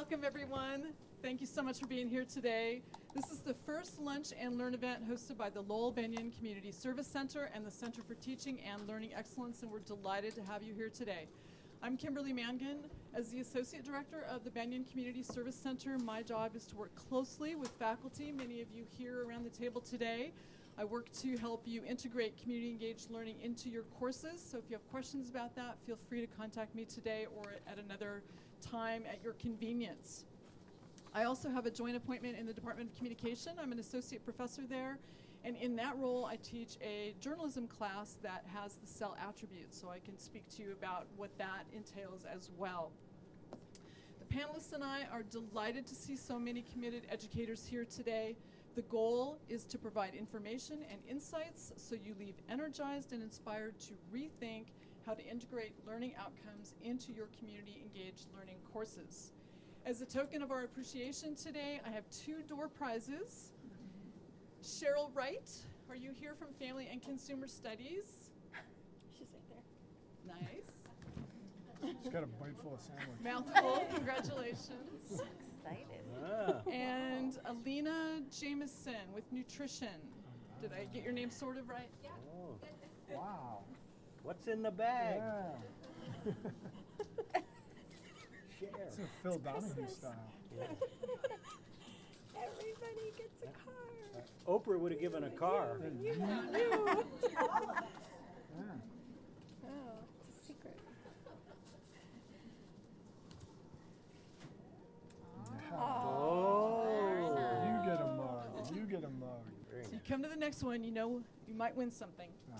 Welcome, everyone. Thank you so much for being here today. This is the first Lunch and Learn event hosted by the Lowell Bennion Community Service Center and the Center for Teaching and Learning Excellence, and we're delighted to have you here today. I'm Kimberley Mangun. As the Associate Director of the Bennion Community Service Center, my job is to work closely with faculty, many of you here around the table today. I work to help you integrate community-engaged learning into your courses, so if you have questions about that, feel free to contact me today or at another time at your convenience. I also have a joint appointment in the Department of Communication. I'm an associate professor there, and in that role I teach a journalism class that has the CEL attributes, so I can speak to you about what that entails as well. The panelists and I are delighted to see so many committed educators here today. The goal is to provide information and insights so you leave energized and inspired to rethink how to integrate learning outcomes into your community-engaged learning courses. As a token of our appreciation today, I have 2 door prizes. Cheryl Wright, are you here from Family and Consumer Studies? She's right there. Nice. She's got a bite full of sandwich. Mouthful, congratulations. Excited. And Alina Jameson with Nutrition. Did I get your name sort of right? Yeah. Oh, Wow. what's in the bag? Yeah. Share. It's a Phil Donahue Christmas. style. Yeah. Everybody gets a car. Oprah would have given a car. You. Yeah. Oh, it's a secret. Oh. You get a mug. You get a mug. Very So you nice. come to the next one, you know you might win something. Yeah.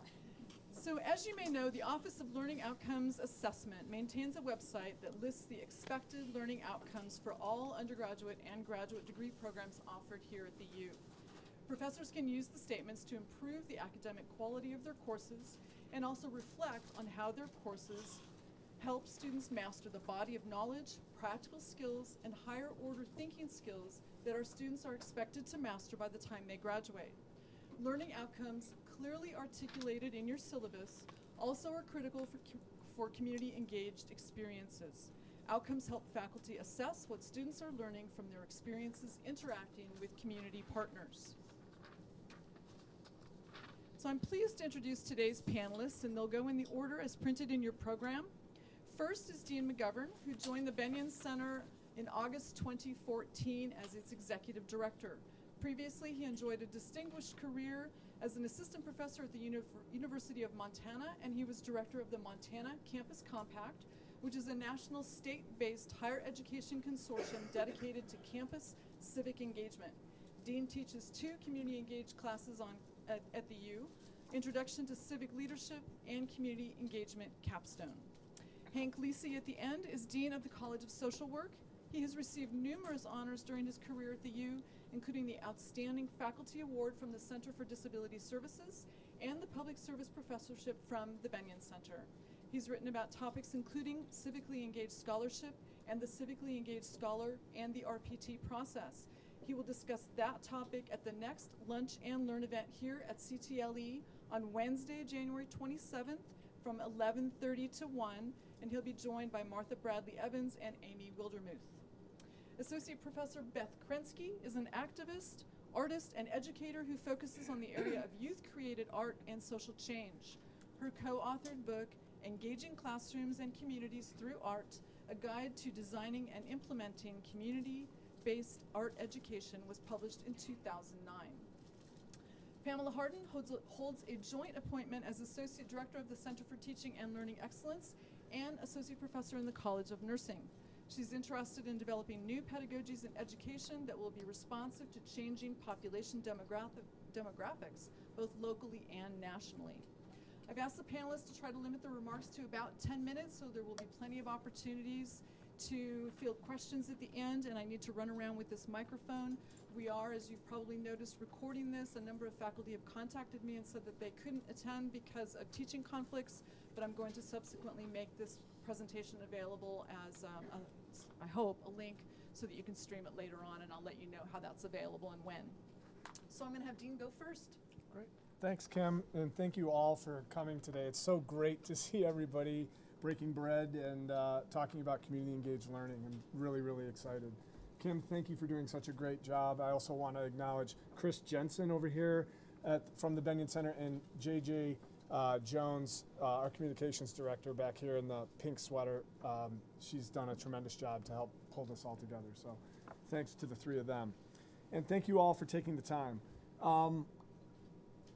So as you may know, the Office of Learning Outcomes Assessment maintains a website that lists the expected learning outcomes for all undergraduate and graduate degree programs offered here at the U. Professors can use the statements to improve the academic quality of their courses and also reflect on how their courses help students master the body of knowledge, practical skills, and higher order thinking skills that our students are expected to master by the time they graduate. Learning outcomes clearly articulated in your syllabus also are critical for community-engaged experiences. Outcomes help faculty assess what students are learning from their experiences interacting with community partners. So I'm pleased to introduce today's panelists, and they'll go in the order as printed in your program. First is Dean McGovern, who joined the Bennion Center in August 2014 as its executive director. Previously, he enjoyed a distinguished career as an assistant professor at the University of Montana, and he was director of the Montana Campus Compact, which is a national state-based higher education consortium dedicated to campus civic engagement. Dean teaches 2 community-engaged classes at the U, Introduction to Civic Leadership and Community Engagement Capstone. Hank Liese at the end is Dean of the College of Social Work. He has received numerous honors during his career at the U, including the Outstanding Faculty Award from the Center for Disability Services and the Public Service Professorship from the Bennion Center. He's written about topics including civically engaged scholarship and the civically engaged scholar and the RPT process. He will discuss that topic at the next Lunch and Learn event here at CTLE on Wednesday, January 27th from 11:30 to 1, and he'll be joined by Martha Bradley Evans and Amy Wildermuth. Associate Professor Beth Krensky is an activist, artist, and educator who focuses on the area of youth-created art and social change. Her co-authored book, Engaging Classrooms and Communities Through Art, A Guide to Designing and Implementing Community-Based Art Education, was published in 2009. Pamela Hardin holds a joint appointment as Associate Director of the Center for Teaching and Learning Excellence and Associate Professor in the College of Nursing. She's interested in developing new pedagogies in education that will be responsive to changing population demographics, both locally and nationally. I've asked the panelists to try to limit their remarks to about 10 minutes, so there will be plenty of opportunities to field questions at the end, and I need to run around with this microphone. We are, as you've probably noticed, recording this. A number of faculty have contacted me and said that they couldn't attend because of teaching conflicts, but I'm going to subsequently make this presentation available as, I hope, a link so that you can stream it later on, and I'll let you know how that's available and when. So I'm going to have Dean go first. Great. Thanks, Kim, and thank you all for coming today. It's so great to see everybody breaking bread and talking about community engaged learning. I'm really, really excited. Kim, thank you for doing such a great job. I also want to acknowledge Chris Jensen over here from the Bennion Center, and JJ Jones, our communications director back here in the pink sweater. She's done a tremendous job to help pull this all together. So thanks to the three of them. And thank you all for taking the time.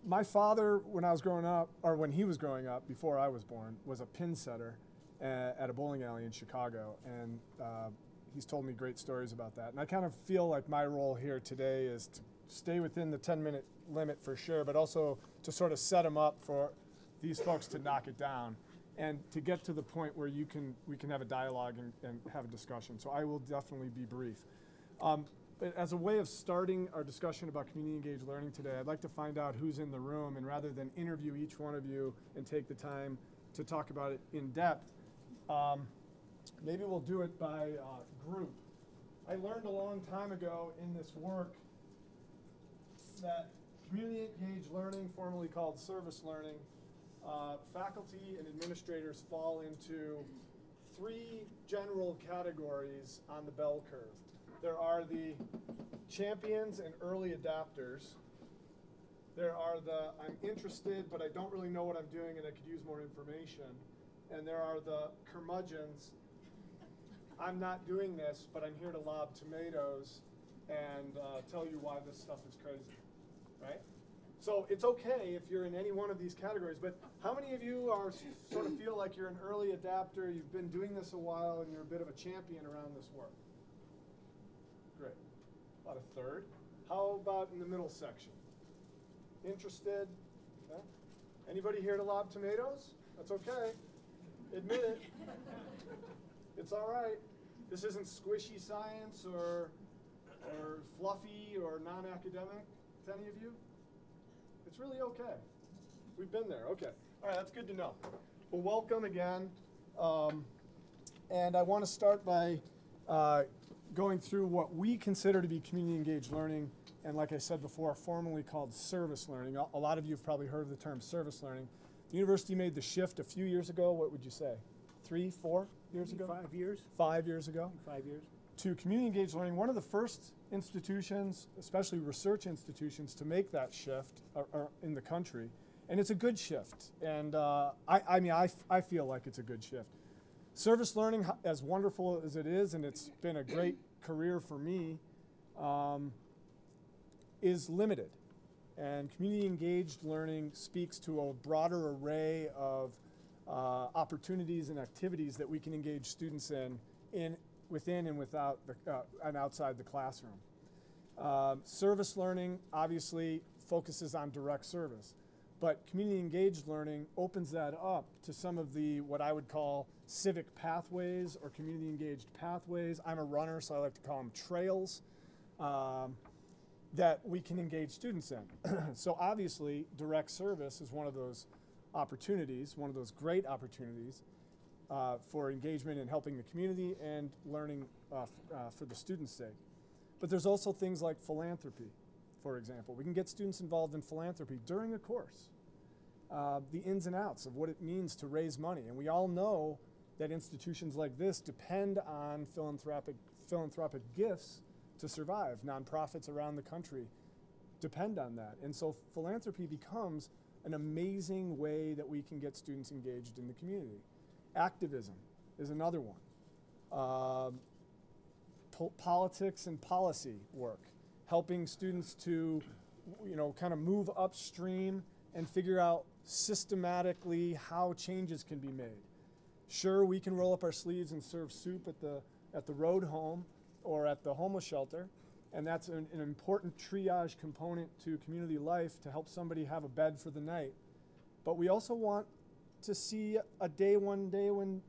My father, when I was growing up, or when he was growing up, before I was born, was a pin setter at a bowling alley in Chicago. And he's told me great stories about that. And I kind of feel like my role here today is to stay within the 10-minute limit for sure, but also to sort of set them up for these folks to knock it down and to get to the point where we can have a dialogue and have a discussion. So I will definitely be brief. But as a way of starting our discussion about community engaged learning today, I'd like to find out who's in the room, and rather than interview each one of you and take the time to talk about it in depth, maybe we'll do it by group. I learned a long time ago in this work that community engaged learning, formerly called service learning, faculty and administrators fall into 3 general categories on the bell curve. There are the champions and early adapters. There are the I'm interested, but I don't really know what I'm doing and I could use more information. And there are the curmudgeons. I'm not doing this, but I'm here to lob tomatoes and tell you why this stuff is crazy, right? So it's okay if you're in any one of these categories, but how many of you are sort of feel like you're an early adapter, you've been doing this a while, and you're a bit of a champion around this work? Great. About a third. How about in the middle section? Interested? Okay. Anybody here to lob tomatoes? That's okay. Admit it. It's all right. This isn't squishy science or fluffy or non-academic to any of you? It's really okay. We've been there. Okay. All right, that's good to know. Well, welcome again. And I want to start by going through what we consider to be community engaged learning, and like I said before, formerly called service learning. A lot of you have probably heard of the term service learning. The university made the shift a few years ago. What would you say? 3, 4 years ago? 5 years. 5 years ago. 5 years. To community engaged learning, one of the first institutions, especially research institutions, to make that shift are in the country. And it's a good shift. And I feel like it's a good shift. Service learning, as wonderful as it is, and it's been a great career for me, is limited. And community engaged learning speaks to a broader array of opportunities and activities that we can engage students in within and without and outside the classroom. Service learning obviously focuses on direct service, but community engaged learning opens that up to some of the what I would call civic pathways or community engaged pathways. I'm a runner, so I like to call them trails that we can engage students in. So obviously direct service is one of those opportunities, one of those great opportunities for engagement in helping the community and learning for the students' sake. But there's also things like philanthropy, for example. We can get students involved in philanthropy during a course, the ins and outs of what it means to raise money. And we all know that institutions like this depend on philanthropic gifts to survive. Nonprofits around the country depend on that. And so philanthropy becomes an amazing way that we can get students engaged in the community. Activism is another one. Politics and policy work, helping students to, kind of move upstream and figure out systematically how changes can be made. Sure, we can roll up our sleeves and serve soup at the road home or at the homeless shelter, and that's an important triage component to community life to help somebody have a bed for the night. But we also want to see one day when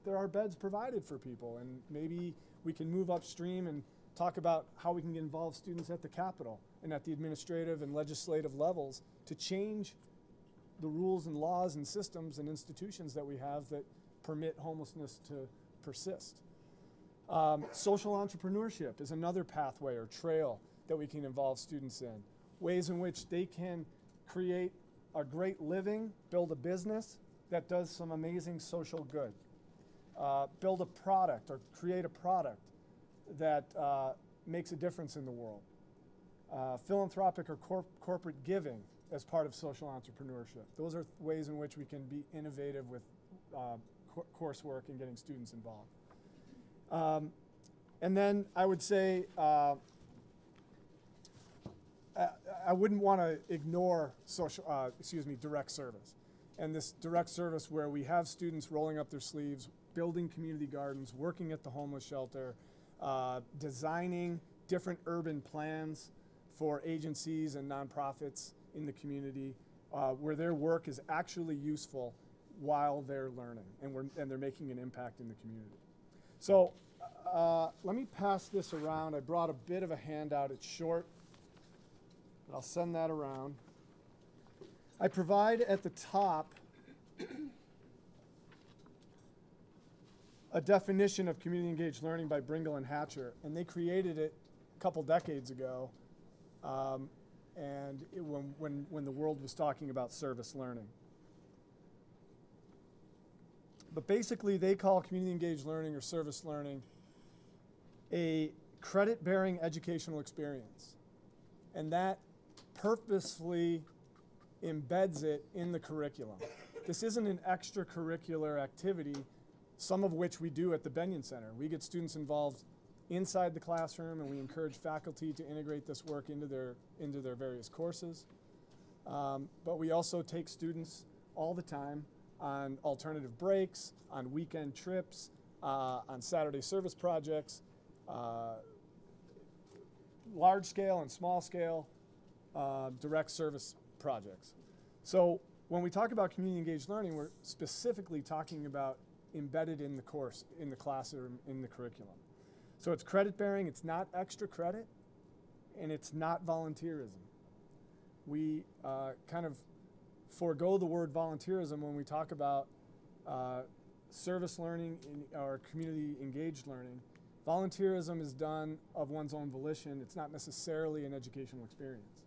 there are beds provided for people, and maybe we can move upstream and talk about how we can involve students at the Capitol and at the administrative and legislative levels to change the rules and laws and systems and institutions that we have that permit homelessness to persist. Social entrepreneurship is another pathway or trail that we can involve students in. Ways in which they can create a great living, build a business, that does some amazing social good. Build a product or create a product that makes a difference in the world. Philanthropic or corporate giving as part of social entrepreneurship. Those are ways in which we can be innovative with coursework and getting students involved. And then I would say I wouldn't want to ignore direct service. And this direct service where we have students rolling up their sleeves, building community gardens, working at the homeless shelter, designing different urban plans for agencies and nonprofits in the community, where their work is actually useful while they're learning and they're making an impact in the community. So let me pass this around. I brought a bit of a handout. It's short, but I'll send that around. I provide at the top a definition of community engaged learning by Bringle and Hatcher, and they created it a couple decades ago, and when the world was talking about service learning. But basically, they call community engaged learning or service learning a credit-bearing educational experience, and that purposefully embeds it in the curriculum. This isn't an extracurricular activity, some of which we do at the Bennion Center. We get students involved inside the classroom, and we encourage faculty to integrate this work into their various courses. But we also take students all the time on alternative breaks, on weekend trips, on Saturday service projects, large scale and small scale direct service projects. So when we talk about community engaged learning, we're specifically talking about embedded in the course, in the classroom, in the curriculum. So it's credit bearing, it's not extra credit, and it's not volunteerism. We kind of forego the word volunteerism when we talk about service learning or community engaged learning. Volunteerism is done of one's own volition. It's not necessarily an educational experience.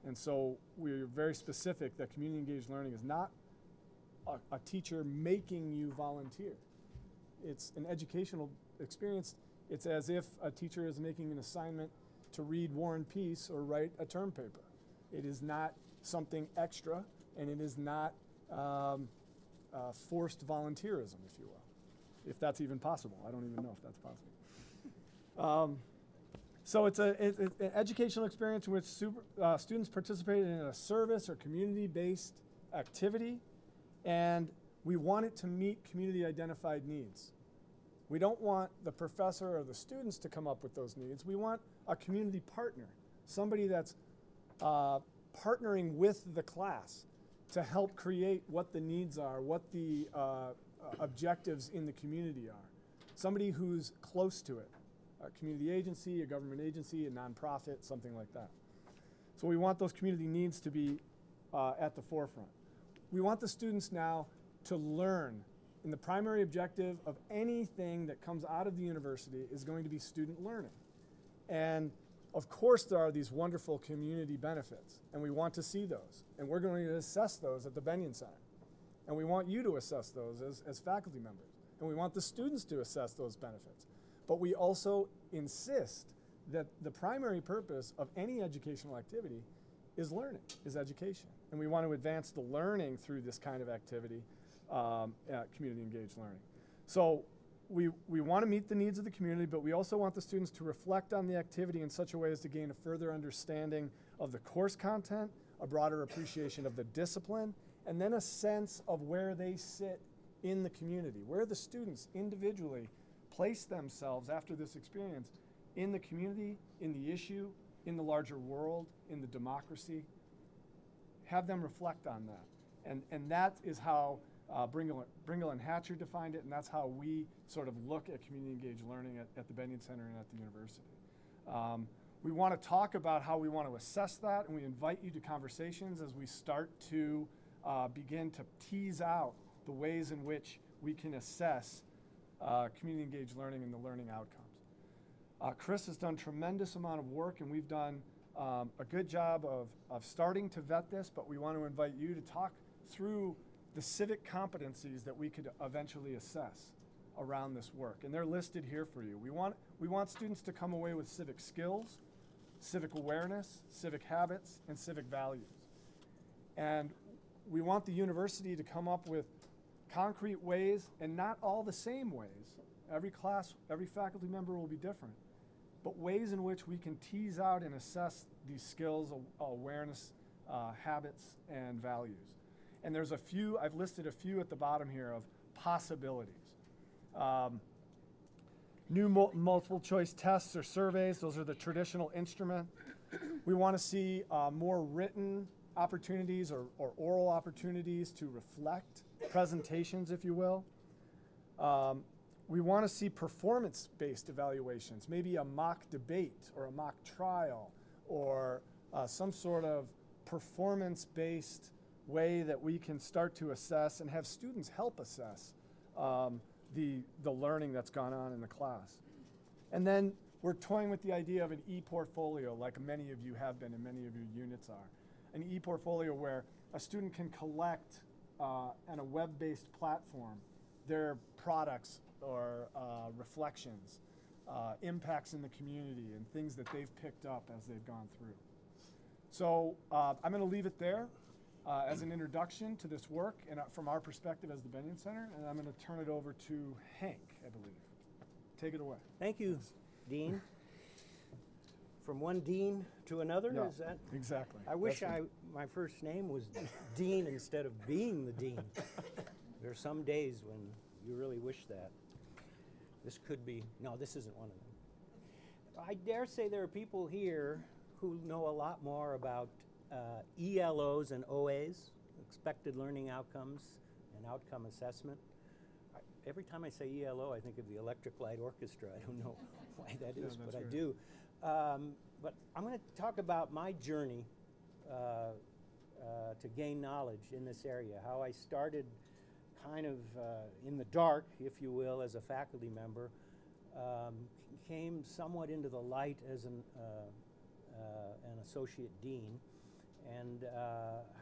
And so we're very specific that community engaged learning is not a teacher making you volunteer. It's an educational experience. It's as if a teacher is making an assignment to read War and Peace or write a term paper. It is not something extra, and it is not forced volunteerism, if you will, if that's even possible. I don't even know if that's possible. So it's an educational experience in which students participated in a service or community-based activity, and we want it to meet community-identified needs. We don't want the professor or the students to come up with those needs. We want a community partner, somebody that's partnering with the class to help create what the needs are, what the objectives in the community are. Somebody who's close to it, a community agency, a government agency, a nonprofit, something like that. So we want those community needs to be at the forefront. We want the students now to learn, and the primary objective of anything that comes out of the university is going to be student learning. And of course there are these wonderful community benefits, and we want to see those. And we're going to assess those at the Bennion Center. And we want you to assess those as faculty members. And we want the students to assess those benefits. But we also insist that the primary purpose of any educational activity is learning, is education. And we want to advance the learning through this kind of activity, community engaged learning. So we want to meet the needs of the community, but we also want the students to reflect on the activity in such a way as to gain a further understanding of the course content, a broader appreciation of the discipline, and then a sense of where they sit in the community, where the students individually place themselves after this experience in the community, in the issue, in the larger world, in the democracy. Have them reflect on that. And that is how Bringle and Hatcher defined it, and that's how we sort of look at community engaged learning at the Bennion Center and at the university. We want to talk about how we want to assess that, and we invite you to conversations as we start to begin to tease out the ways in which we can assess community engaged learning and the learning outcomes. Chris has done a tremendous amount of work, and we've done a good job of starting to vet this, but we want to invite you to talk through the civic competencies that we could eventually assess around this work. And they're listed here for you. We want students to come away with civic skills, civic awareness, civic habits, and civic values. And we want the university to come up with concrete ways, and not all the same ways. Every class, every faculty member will be different, but ways in which we can tease out and assess these skills, awareness, habits, and values. And there's a few, I've listed a few at the bottom here of possibilities. New multiple choice tests or surveys, those are the traditional instrument. We want to see more written opportunities or oral opportunities to reflect, presentations, if you will. We want to see performance-based evaluations, maybe a mock debate or a mock trial or some sort of performance-based way that we can start to assess and have students help assess the learning that's gone on in the class. And then we're toying with the idea of an e-portfolio, like many of you have been and many of your units are. An e-portfolio where a student can collect on a web-based platform their products or reflections, impacts in the community, and things that they've picked up as they've gone through. So I'm going to leave it there as an introduction to this work and from our perspective as the Bennion Center, and I'm going to turn it over to Hank, I believe. Take it away. Thank you, Dean. From one dean to another, Yeah, is that? exactly. I wish That's it. my first name was Dean instead of being the dean. There are some days when you really wish that. This could be, no, this isn't one of them. I dare say there are people here who know a lot more about ELOs and OAs, expected learning outcomes and outcome assessment. Every time I say ELO, I think of the Electric Light Orchestra. I don't know why that is, Yeah, but that's I right. do. But I'm going to talk about my journey to gain knowledge in this area, how I started kind of in the dark, if you will, as a faculty member, came somewhat into the light as an associate dean, and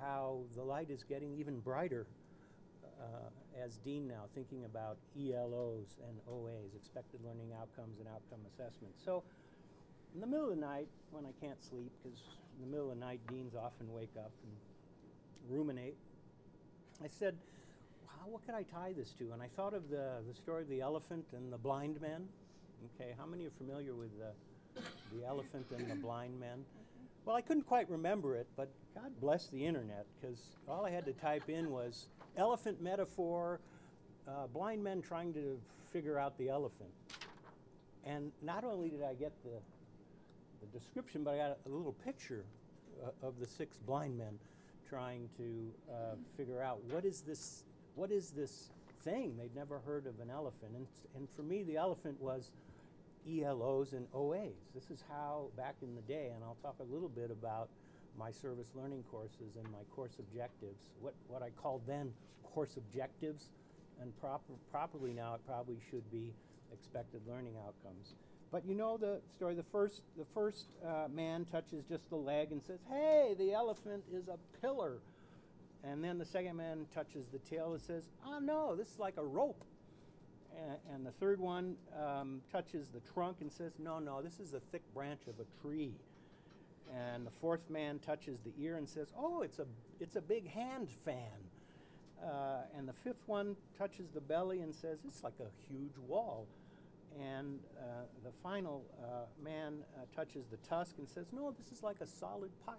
how the light is getting even brighter as dean now, thinking about ELOs and OAs, expected learning outcomes and outcome assessment. So in the middle of the night, when I can't sleep, because in the middle of the night deans often wake up and ruminate, I said, what could I tie this to? And I thought of the story of the elephant and the blind men. Okay, how many are familiar with the elephant and the blind men? Well, I couldn't quite remember it, but God bless the internet, because all I had to type in was elephant metaphor, blind men trying to figure out the elephant. And not only did I get the description, but I got a little picture of the 6 blind men trying to figure out what is this thing. They'd never heard of an elephant. And for me, the elephant was ELOs and OAs. This is how, back in the day, and I'll talk a little bit about my service learning courses and my course objectives, what I called then course objectives, and properly now it probably should be expected learning outcomes. But you know the story, the first man touches just the leg and says, hey, the elephant is a pillar. And then the second man touches the tail and says, oh no, this is like a rope. And the third one touches the trunk and says, no, this is a thick branch of a tree. And the fourth man touches the ear and says, oh, it's a big hand fan. And the fifth one touches the belly and says, it's like a huge wall. And the final man touches the tusk and says, no, this is like a solid pipe.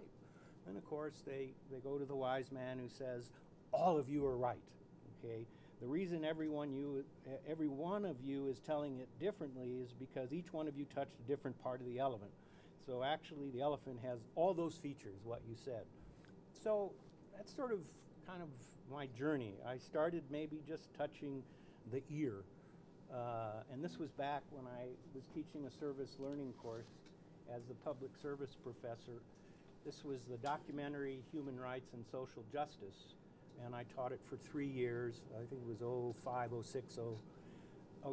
And of course, they go to the wise man who says, all of you are right, okay? The reason every one of you is telling it differently is because each one of you touched a different part of the elephant. So actually, the elephant has all those features, what you said. So that's sort of kind of my journey. I started maybe just touching the ear. And this was back when I was teaching a service learning course as the public service professor. This was the documentary Human Rights and Social Justice, and I taught it for 3 years. I think it was 05, 06,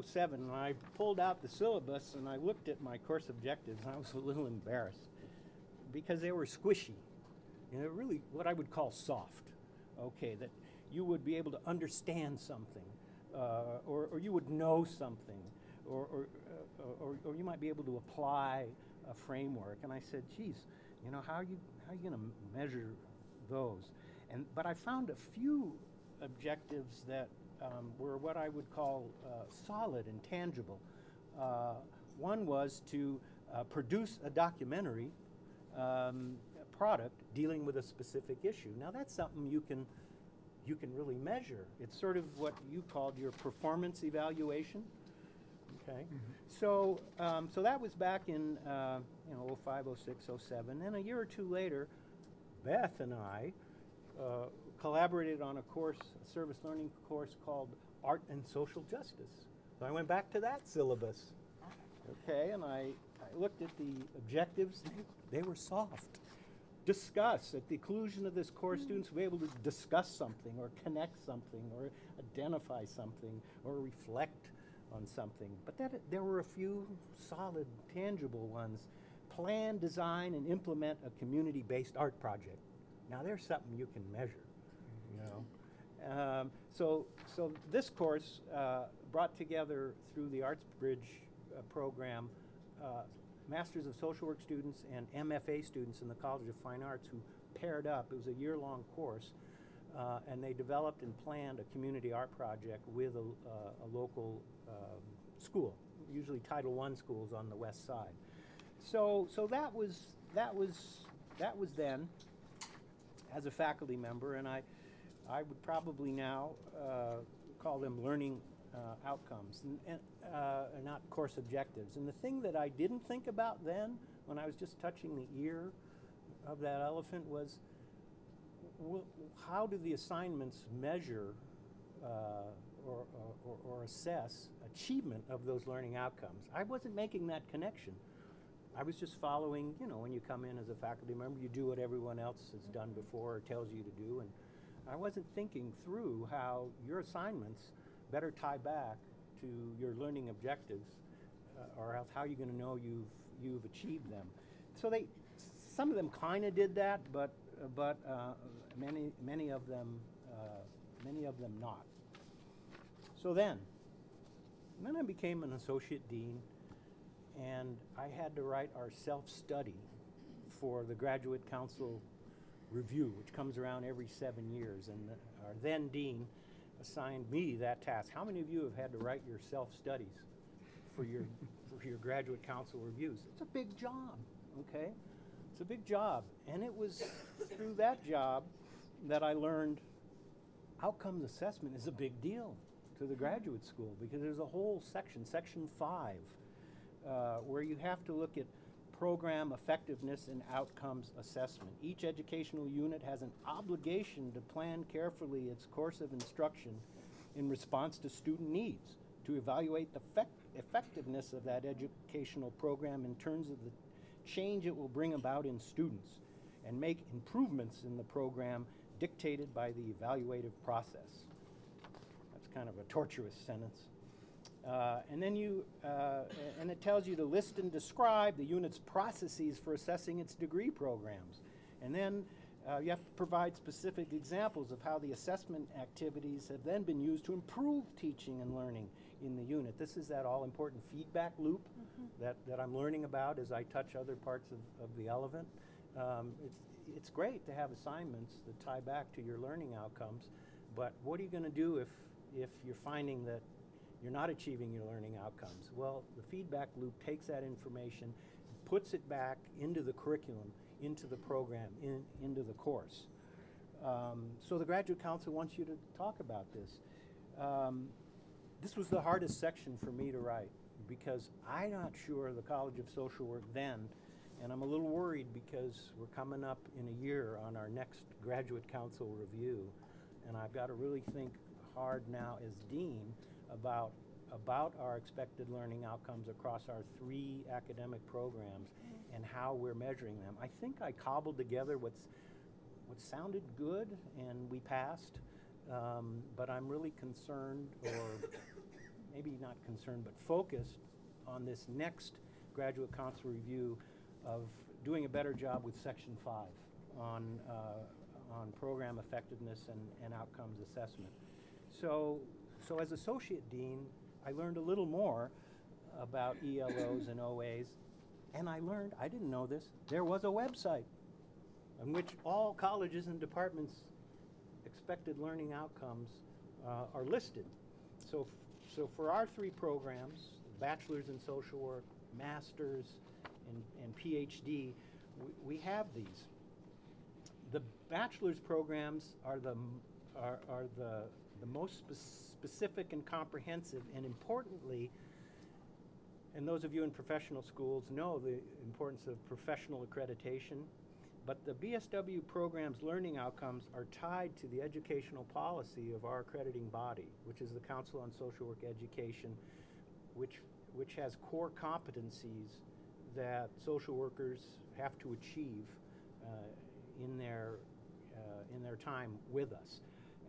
07. And I pulled out the syllabus and I looked at my course objectives, and I was a little embarrassed because they were squishy. You know, really what I would call soft. Okay, that you would be able to understand something, or you would know something, or you might be able to apply a framework. And I said, geez, you know, how are you going to measure those? But I found a few objectives that were what I would call solid and tangible. One was to produce a documentary product dealing with a specific issue. Now that's something you can really measure. It's sort of what you called your performance evaluation. Okay, so that was back in 05, 06, 07, and a year or two later, Beth and I collaborated on a course, a service learning course called Art and Social Justice. So I went back to that syllabus. Okay, and I looked at the objectives. They were soft. Discuss. At the conclusion of this course, students will be able to discuss something or connect something or identify something or reflect on something. But there were a few solid, tangible ones. Plan, design, and implement a community-based art project. Now there's something you can measure, you know. So this course brought together through the Arts Bridge program Masters of Social Work students and MFA students in the College of Fine Arts who paired up. It was a year-long course, and they developed and planned a community art project with a local school, usually Title I schools on the west side. So that was then as a faculty member, and I would probably now call them learning outcomes and not course objectives. And the thing that I didn't think about then, when I was just touching the ear of that elephant, was how do the assignments measure or assess achievement of those learning outcomes? I wasn't making that connection. I was just following, you know, when you come in as a faculty member, you do what everyone else has done before or tells you to do, and I wasn't thinking through how your assignments better tie back to your learning objectives, or else how you're going to know you've achieved them. So some of them kind of did that, but many of them not. So then I became an associate dean, and I had to write our self-study for the Graduate Council review, which comes around every 7 years, and our then dean assigned me that task. How many of you have had to write your self-studies for your Graduate Council reviews? It's a big job, okay? It's a big job, and it was through that job that I learned outcomes assessment is a big deal to the graduate school, because there's a whole section, Section 5, where you have to look at program effectiveness and outcomes assessment. Each educational unit has an obligation to plan carefully its course of instruction in response to student needs, to evaluate the effectiveness of that educational program in terms of the change it will bring about in students, and make improvements in the program dictated by the evaluative process. That's kind of a tortuous sentence. And then and it tells you to list and describe the unit's processes for assessing its degree programs. And then you have to provide specific examples of how the assessment activities have then been used to improve teaching and learning in the unit. This is that all-important feedback loop that I'm learning about as I touch other parts of the elephant. It's great to have assignments that tie back to your learning outcomes, but what are you going to do if you're finding that you're not achieving your learning outcomes? Well, the feedback loop takes that information, puts it back into the curriculum, into the program, into the course. So the Graduate Council wants you to talk about this. This was the hardest section for me to write, because I'm not sure the College of Social Work then, and I'm a little worried because we're coming up in a year on our next Graduate Council review, and I've got to really think hard now as dean about our expected learning outcomes across our 3 academic programs and how we're measuring them. I think I cobbled together what sounded good, and we passed, but I'm really concerned, or maybe not concerned, but focused on this next Graduate Council review of doing a better job with Section 5 on on program effectiveness and outcomes assessment. So as Associate Dean, I learned a little more about ELOs and OAs, and I learned, I didn't know this, there was a website on which all colleges and departments' expected learning outcomes are listed. So for our 3 programs, bachelor's in social work, master's, and PhD, we have these. The bachelor's programs are the most specific and comprehensive, and importantly, and those of you in professional schools know the importance of professional accreditation, but the BSW program's learning outcomes are tied to the educational policy of our accrediting body, which is the Council on Social Work Education, which has core competencies that social workers have to achieve in their time with us.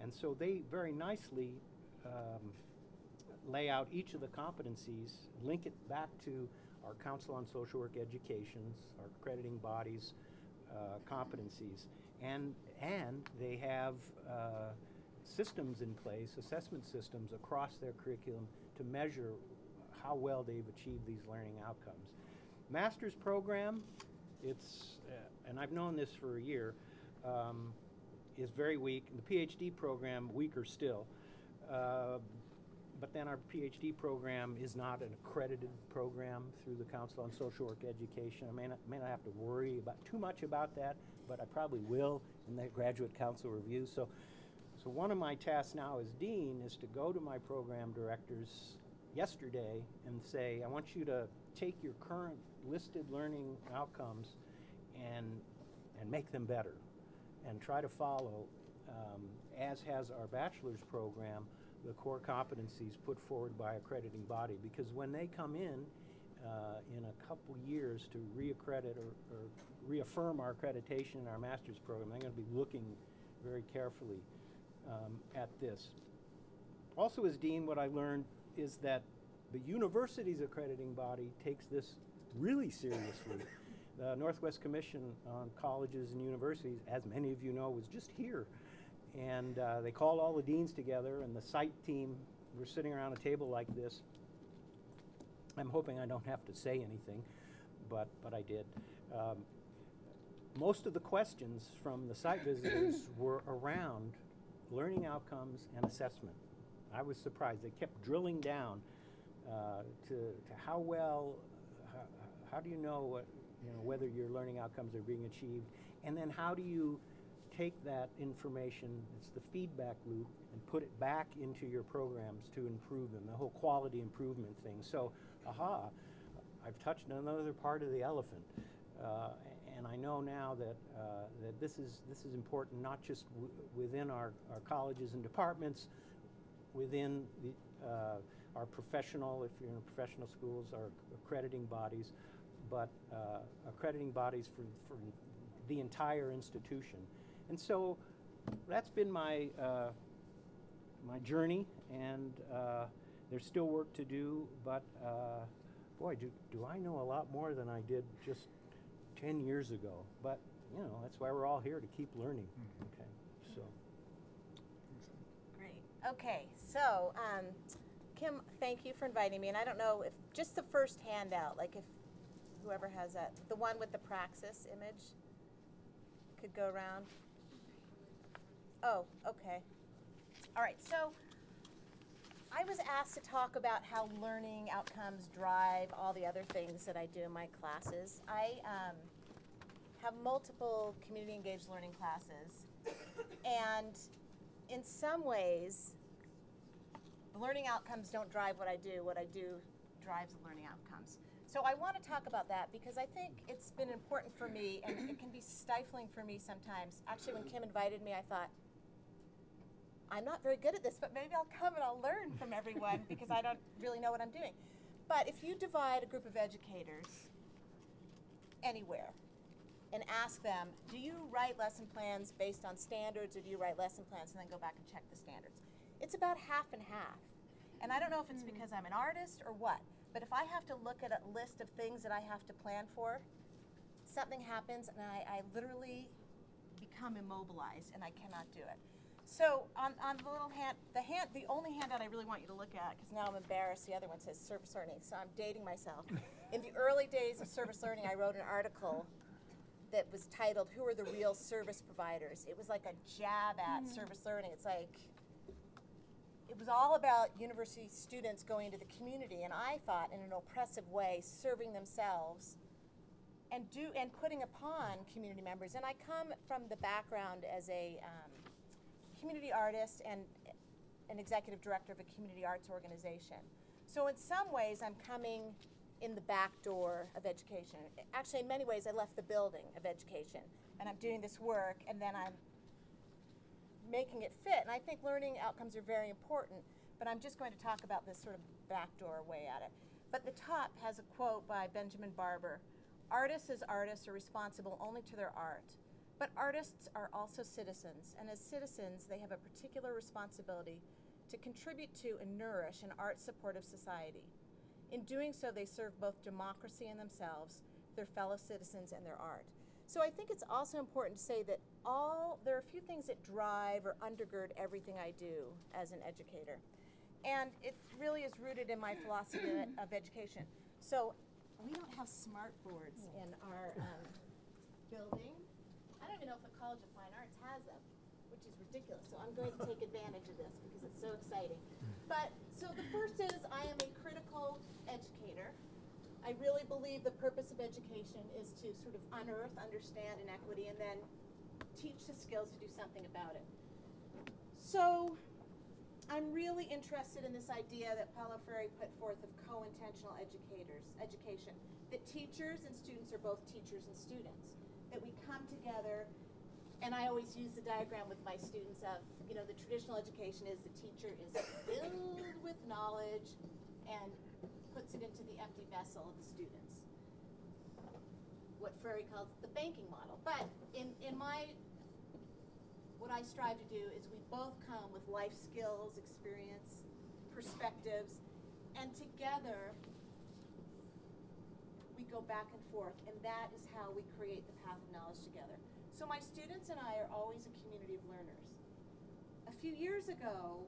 And so they very nicely lay out each of the competencies, link it back to our Council on Social Work Education's, our accrediting body's competencies. And they have systems in place, assessment systems across their curriculum to measure how well they've achieved these learning outcomes. Master's program, it's, and I've known this for a year, is very weak. The PhD program, weaker still. But then our PhD program is not an accredited program through the Council on Social Work Education. I may not have to worry about too much about that, but I probably will in the Graduate Council review. So one of my tasks now as Dean is to go to my program directors yesterday and say, I want you to take your current listed learning outcomes and make them better, and try to follow, as has our bachelor's program, the core competencies put forward by accrediting body. Because when they come in a couple years to reaccredit or reaffirm our accreditation in our master's program, they're going to be looking very carefully at this. Also as Dean, what I learned is that the university's accrediting body takes this really seriously. The Northwest Commission on Colleges and Universities, as many of you know, was just here. And they called all the deans together, and the site team were sitting around a table like this. I'm hoping I don't have to say anything, but I did. Most of the questions from the site visitors were around learning outcomes and assessment. I was surprised. They kept drilling down to how well, how do you know whether your learning outcomes are being achieved, and then how do you take that information, it's the feedback loop, and put it back into your programs to improve them, the whole quality improvement thing. So, I've touched on another part of the elephant, and I know now that that this is important, not just within our colleges and departments, within our professional, if you're in professional schools, our accrediting bodies, but accrediting bodies for the entire institution. And so that's been my my journey, and there's still work to do, but boy, do I know a lot more than I did just 10 years ago. But, that's why we're all here, to keep learning. Okay, so. Great. Okay, so Kim, thank you for inviting me. And I don't know if just the first handout, like if whoever has that, the one with the praxis image could go around. Oh, okay. All right, so I was asked to talk about how learning outcomes drive all the other things that I do in my classes. I have multiple community engaged learning classes, and in some ways, the learning outcomes don't drive what I do. What I do drives the learning outcomes. So I want to talk about that because I think it's been important for me, and it can be stifling for me sometimes. Actually, when Kim invited me, I thought, I'm not very good at this, but maybe I'll come and I'll learn from everyone because I don't really know what I'm doing. But if you divide a group of educators anywhere and ask them, do you write lesson plans based on standards, or do you write lesson plans and then go back and check the standards? It's about half and half. And I don't know if it's because I'm an artist or what, but if I have to look at a list of things that I have to plan for, something happens and I literally become immobilized, and I cannot do it. So on the little the only handout I really want you to look at, because now I'm embarrassed, the other one says service learning, so I'm dating myself. In the early days of service learning, I wrote an article that was titled, "Who are the real service providers?" It was like a jab at service learning. It's like, it was all about university students going into the community, and I thought in an oppressive way, serving themselves and putting upon community members. And I come from the background as a community artist and an executive director of a community arts organization. So in some ways, I'm coming in the back door of education. Actually, in many ways, I left the building of education, and I'm doing this work, and then I'm making it fit. And I think learning outcomes are very important, but I'm just going to talk about this sort of backdoor way at it. But the top has a quote by Benjamin Barber: "Artists as artists are responsible only to their art. But artists are also citizens, and as citizens, they have a particular responsibility to contribute to and nourish an art-supportive society. In doing so, they serve both democracy and themselves, their fellow citizens, and their art." So I think it's also important to say that there are a few things that drive or undergird everything I do as an educator. And it really is rooted in my philosophy of education. So we don't have smart boards in our building. I don't even know if the College of Fine Arts has them, which is ridiculous. So I'm going to take advantage of this because it's so exciting. But so the first is, I am a critical educator. I really believe the purpose of education is to sort of unearth, understand inequity, and then teach the skills to do something about it. So I'm really interested in this idea that Paulo Freire put forth of co-intentional education, that teachers and students are both teachers and students, that we come together. And I always use the diagram with my students of, the traditional education is the teacher is filled with knowledge and puts it into the empty vessel of the students. What Freire calls the banking model. But what I strive to do is we both come with life skills, experience, perspectives, and together we go back and forth, and that is how we create the path of knowledge together. So my students and I are always a community of learners. A few years ago,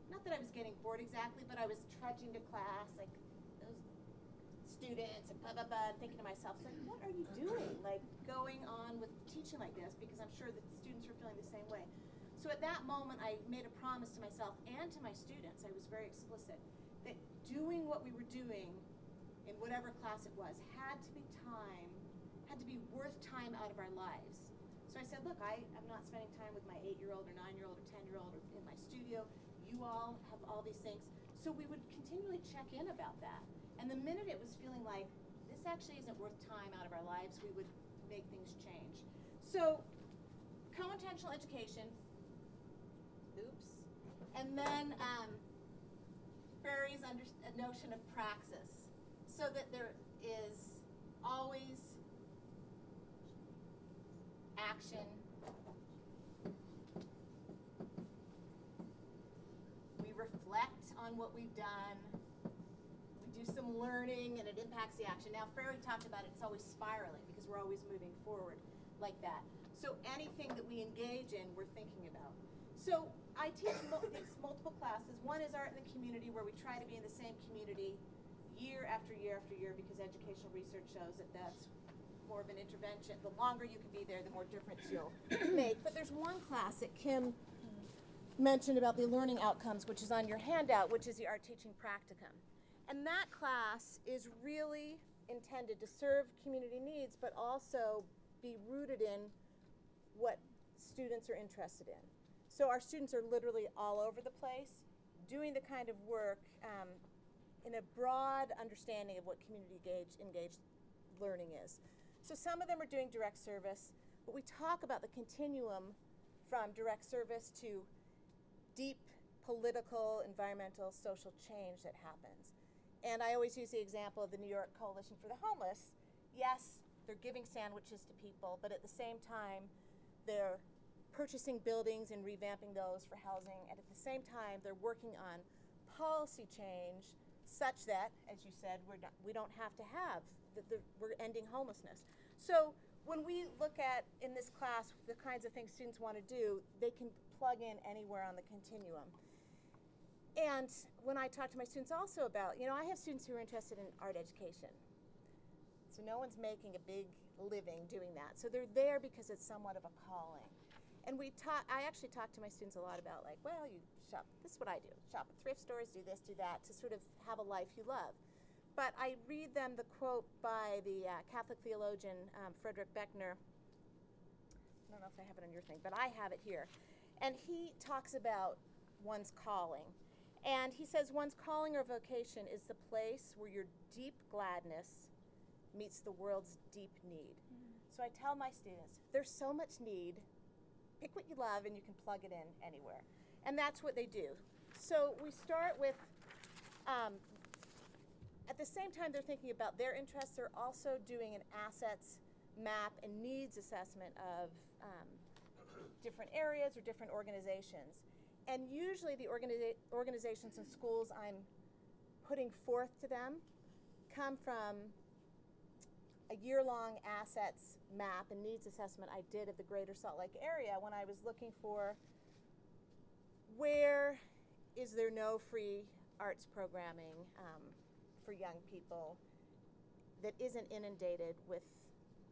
not that I was getting bored exactly, but I was trudging to class, like those students and blah, blah, blah, thinking to myself, so what are you doing? Like going on with teaching like this, because I'm sure that the students were feeling the same way. So at that moment, I made a promise to myself and to my students, I was very explicit, that doing what we were doing in whatever class it was had to be worth time out of our lives. So I said, look, I'm not spending time with my 8-year-old or 9-year-old or 10-year-old in my studio. You all have all these things. So we would continually check in about that. And the minute it was feeling like this actually isn't worth time out of our lives, we would make things change. So co-intentional education, and then Freire's notion of praxis, so that there is always action. We reflect on what we've done. We do some learning, and it impacts the action. Now, Freire talked about it's always spiraling because we're always moving forward like that. So anything that we engage in, we're thinking about. So I teach these multiple classes. One is art in the community, where we try to be in the same community year after year after year, because educational research shows that that's more of an intervention. The longer you can be there, the more difference you'll make. But there's one class that Kim mentioned about the learning outcomes, which is on your handout, which is the art teaching practicum. And that class is really intended to serve community needs, but also be rooted in what students are interested in. So our students are literally all over the place, doing the kind of work in a broad understanding of what community engaged learning is. So some of them are doing direct service, but we talk about the continuum from direct service to deep political, environmental, social change that happens. And I always use the example of the New York Coalition for the Homeless. Yes, they're giving sandwiches to people, but at the same time, they're purchasing buildings and revamping those for housing, and at the same time, they're working on policy change such that, as you said, we don't have to have, we're ending homelessness. So when we look at, in this class, the kinds of things students want to do, they can plug in anywhere on the continuum. And when I talk to my students also about, I have students who are interested in art education. So no one's making a big living doing that. So they're there because it's somewhat of a calling. And I actually talk to my students a lot about, like, well, you shop, this is what I do. Shop at thrift stores, do this, do that, to sort of have a life you love. But I read them the quote by the Catholic theologian Frederick Beckner. I don't know if I have it on your thing, but I have it here. And he talks about one's calling. And he says one's calling or vocation is the place where your deep gladness meets the world's deep need. So I tell my students, there's so much need. Pick what you love and you can plug it in anywhere. And that's what they do. So we start with, at the same time they're thinking about their interests, they're also doing an assets map and needs assessment of different areas or different organizations. And usually the organizations and schools I'm putting forth to them come from a year-long assets map and needs assessment I did of the greater Salt Lake area when I was looking for where is there no free arts programming for young people that isn't inundated with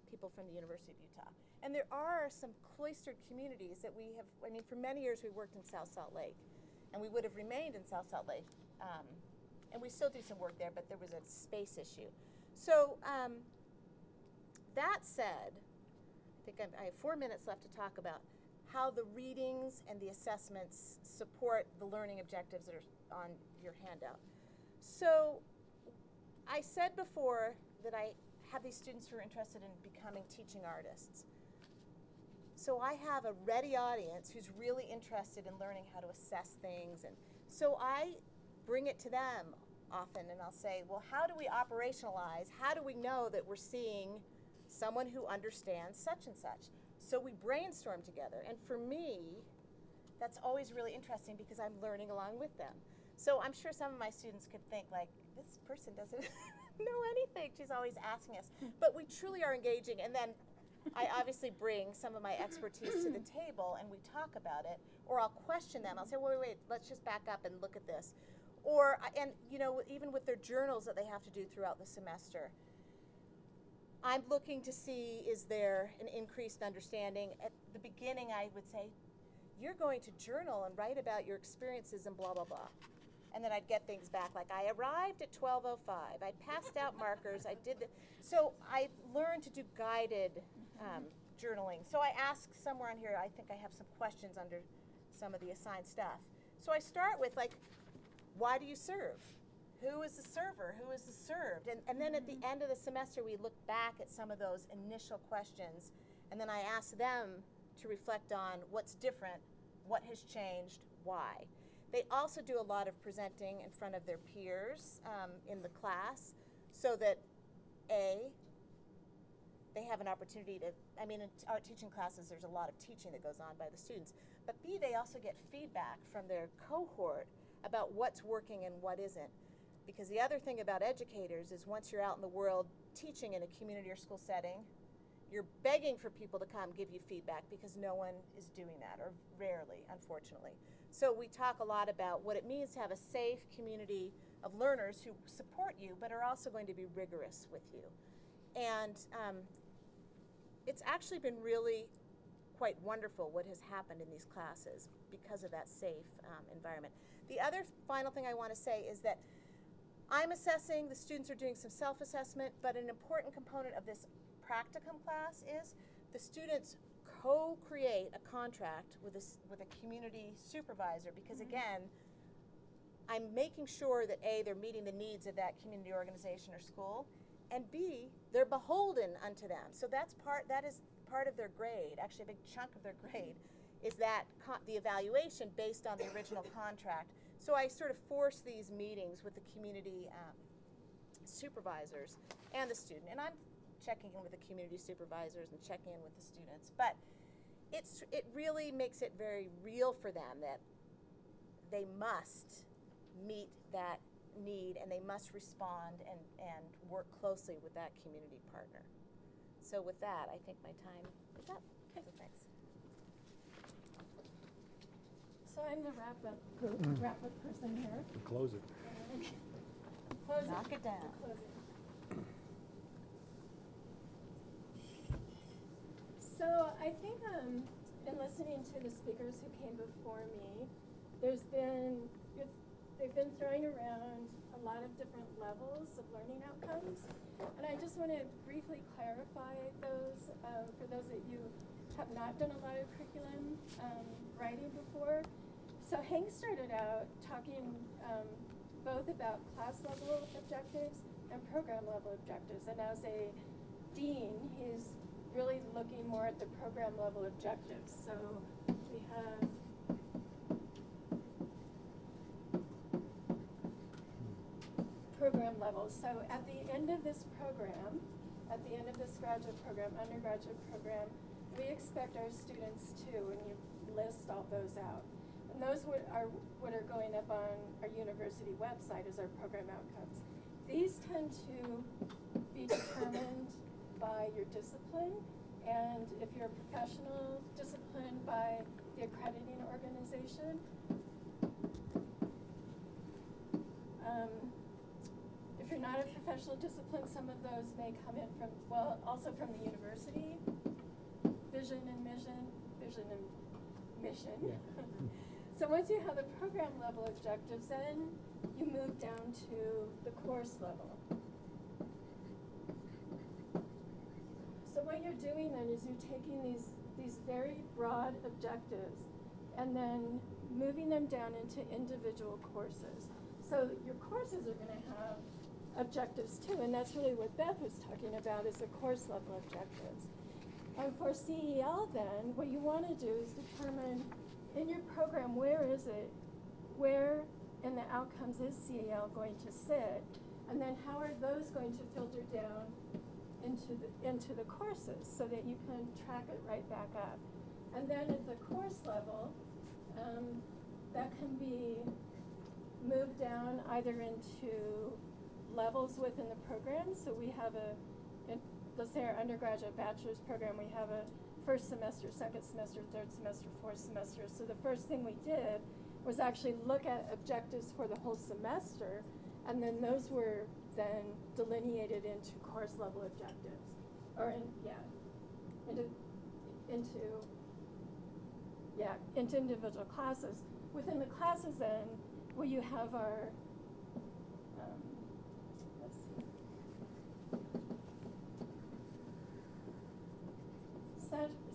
people from the University of Utah. And there are some cloistered communities that we have, for many years we worked in South Salt Lake, and we would have remained in South Salt Lake. And we still do some work there, but there was a space issue. So that said, I think I have 4 minutes left to talk about how the readings and the assessments support the learning objectives that are on your handout. So I said before that I have these students who are interested in becoming teaching artists. So I have a ready audience who's really interested in learning how to assess things. And so I bring it to them often and I'll say, well, how do we operationalize? How do we know that we're seeing someone who understands such and such? So we brainstorm together. And for me, that's always really interesting because I'm learning along with them. So I'm sure some of my students could think, like, this person doesn't know anything. She's always asking us. But we truly are engaging. And then I obviously bring some of my expertise to the table and we talk about it. Or I'll question them. I'll say, wait, let's just back up and look at this. Or, and even with their journals that they have to do throughout the semester, I'm looking to see, is there an increased understanding? At the beginning, I would say, you're going to journal and write about your experiences and blah, blah, blah. And then I'd get things back like, I arrived at 12:05. I passed out markers. I did so I learned to do guided journaling. So I ask somewhere on here, I think I have some questions under some of the assigned stuff. So I start with, like, why do you serve? Who is the server? Who is the served? And then at the end of the semester, we look back at some of those initial questions, and then I ask them to reflect on what's different, what has changed, why. They also do a lot of presenting in front of their peers in the class, so that A, they have an opportunity to, in our teaching classes, there's a lot of teaching that goes on by the students, but B, they also get feedback from their cohort about what's working and what isn't. Because the other thing about educators is once you're out in the world teaching in a community or school setting, you're begging for people to come give you feedback because no one is doing that, or rarely, unfortunately. So we talk a lot about what it means to have a safe community of learners who support you but are also going to be rigorous with you. And it's actually been really quite wonderful what has happened in these classes because of that safe environment. The other final thing I want to say is that I'm assessing, the students are doing some self-assessment, but an important component of this practicum class is the students co-create a contract with a community supervisor, because again, I'm making sure that A, they're meeting the needs of that community organization or school, and B, they're beholden unto them. So that is part of their grade, actually a big chunk of their grade, is that the evaluation based on the original contract. So I sort of force these meetings with the community supervisors and the student. And I'm checking in with the community supervisors and checking in with the students. But it really makes it very real for them that they must meet that need and they must respond and work closely with that community partner. So with that, I think my time is up. Okay. So thanks. So I'm the wrap-up person here. Close it. Close it. Knock it down. Close it. So I think in listening to the speakers who came before me, they've been throwing around a lot of different levels of learning outcomes, and I just want to briefly clarify those for those that you have not done a lot of curriculum writing before. So Hank started out talking both about class level objectives and program level objectives, and as a dean, he's really looking more at the program level objectives. So we have program levels. So at the end of this program, at the end of this graduate program, undergraduate program, we expect our students to, and you list all those out. And those what are going up on our university website as our program outcomes. These tend to be determined by your discipline, and if you're a professional, disciplined by the accrediting organization. If you're not a professional discipline, some of those may come in from, well, also from the university, vision and mission. Yeah. So once you have the program level objectives, then you move down to the course level. So what you're doing then is you're taking these very broad objectives and then moving them down into individual courses. So your courses are going to have objectives too, and that's really what Beth was talking about, is the course level objectives. And for CEL then, what you want to do is determine in your program, where in the outcomes is CEL going to sit, and then how are those going to filter down into the courses so that you can track it right back up. And then at the course level, that can be moved down either into levels within the program. So we have let's say our undergraduate bachelor's program, we have a first semester, second semester, third semester, fourth semester. So the first thing we did was actually look at objectives for the whole semester, and then those were then delineated into course level objectives, or into individual classes. Within the classes then, where you have our, let's see,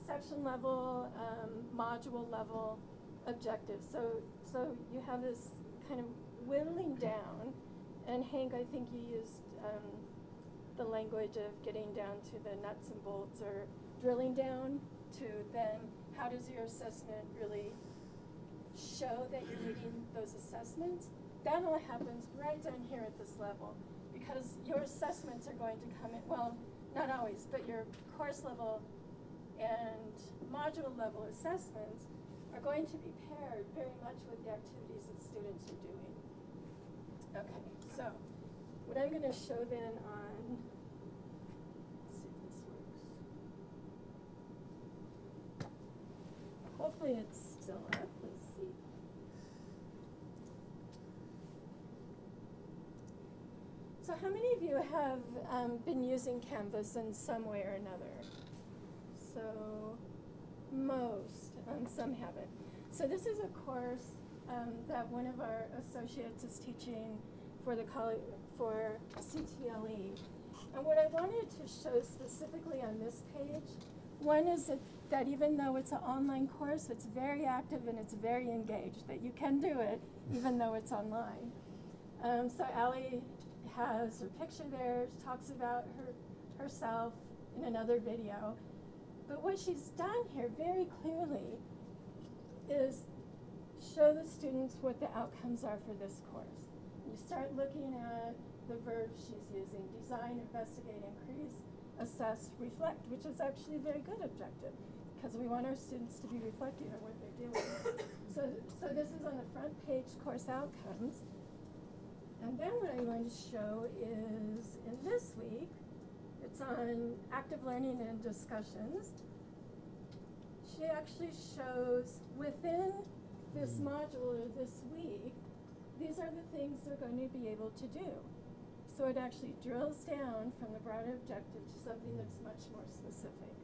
section level, module level objectives. So you have this kind of whittling down, and Hank, I think you used the language of getting down to the nuts and bolts, or drilling down to then how does your assessment really show that you're meeting those assessments. That all happens right down here at this level, because your assessments are going to come in, well, not always, but your course level and module level assessments are going to be paired very much with the activities that students are doing. Okay, so what I'm going to show then on, let's see if this works. Hopefully it's still up. Let's see. So how many of you have been using Canvas in some way or another? So most, some haven't. So this is a course that one of our associates is teaching for the college, for CTLE. And what I wanted to show specifically on this page, one is that even though it's an online course, it's very active and it's very engaged, that you can do it even though it's online. So Allie has her picture there, talks about herself in another video. But what she's done here very clearly is show the students what the outcomes are for this course. You start looking at the verbs she's using: design, investigate, increase, assess, reflect, which is actually a very good objective, because we want our students to be reflecting on what they're doing. So this is on the front page, course outcomes. And then what I'm going to show is, in this week, It's on active learning and discussions. She actually shows within this module or this week, these are the things they're going to be able to do. So it actually drills down from the broader objective to something that's much more specific.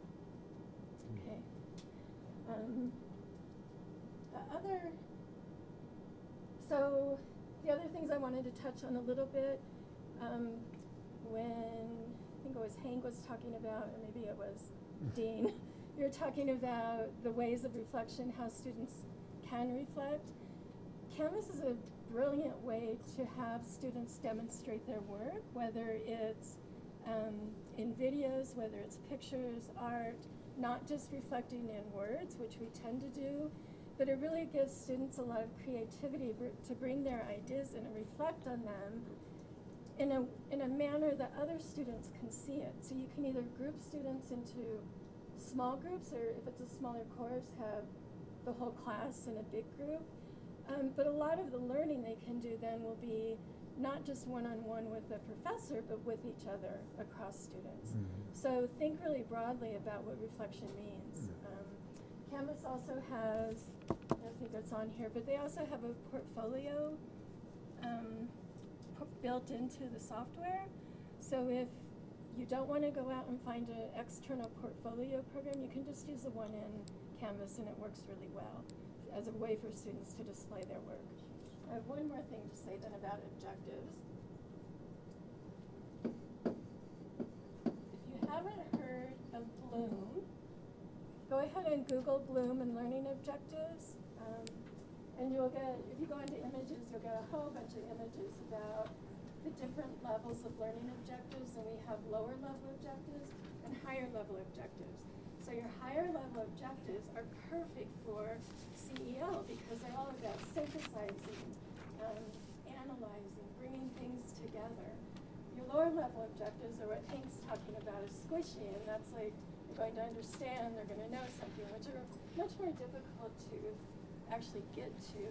Okay. The other things I wanted to touch on a little bit, when I think it was Hank was talking about, or maybe it was Dean, you were talking about the ways of reflection, how students can reflect. Canvas is a brilliant way to have students demonstrate their work, whether it's in videos, whether it's pictures, art, not just reflecting in words, which we tend to do, but it really gives students a lot of creativity to bring their ideas in and reflect on them in a manner that other students can see it. So you can either group students into small groups, or if it's a smaller course, have the whole class in a big group. But a lot of the learning they can do then will be not just one-on-one with the professor, but with each other across students. So think really broadly about what reflection means. Canvas also has, I think it's on here, but they also have a portfolio built into the software. So if you don't want to go out and find an external portfolio program, you can just use the one in Canvas, and it works really well as a way for students to display their work. I have one more thing to say then about objectives. If you haven't heard of Bloom, go ahead and Google Bloom and learning objectives. And you'll get, if you go into images, you'll get a whole bunch of images about the different levels of learning objectives. And we have lower level objectives and higher level objectives. So your higher level objectives are perfect for CEL because they're all about synthesizing, analyzing, bringing things together. Your lower level objectives are what Hank's talking about, is squishy, and that's like they're going to understand, they're going to know something, which are much more difficult to actually get to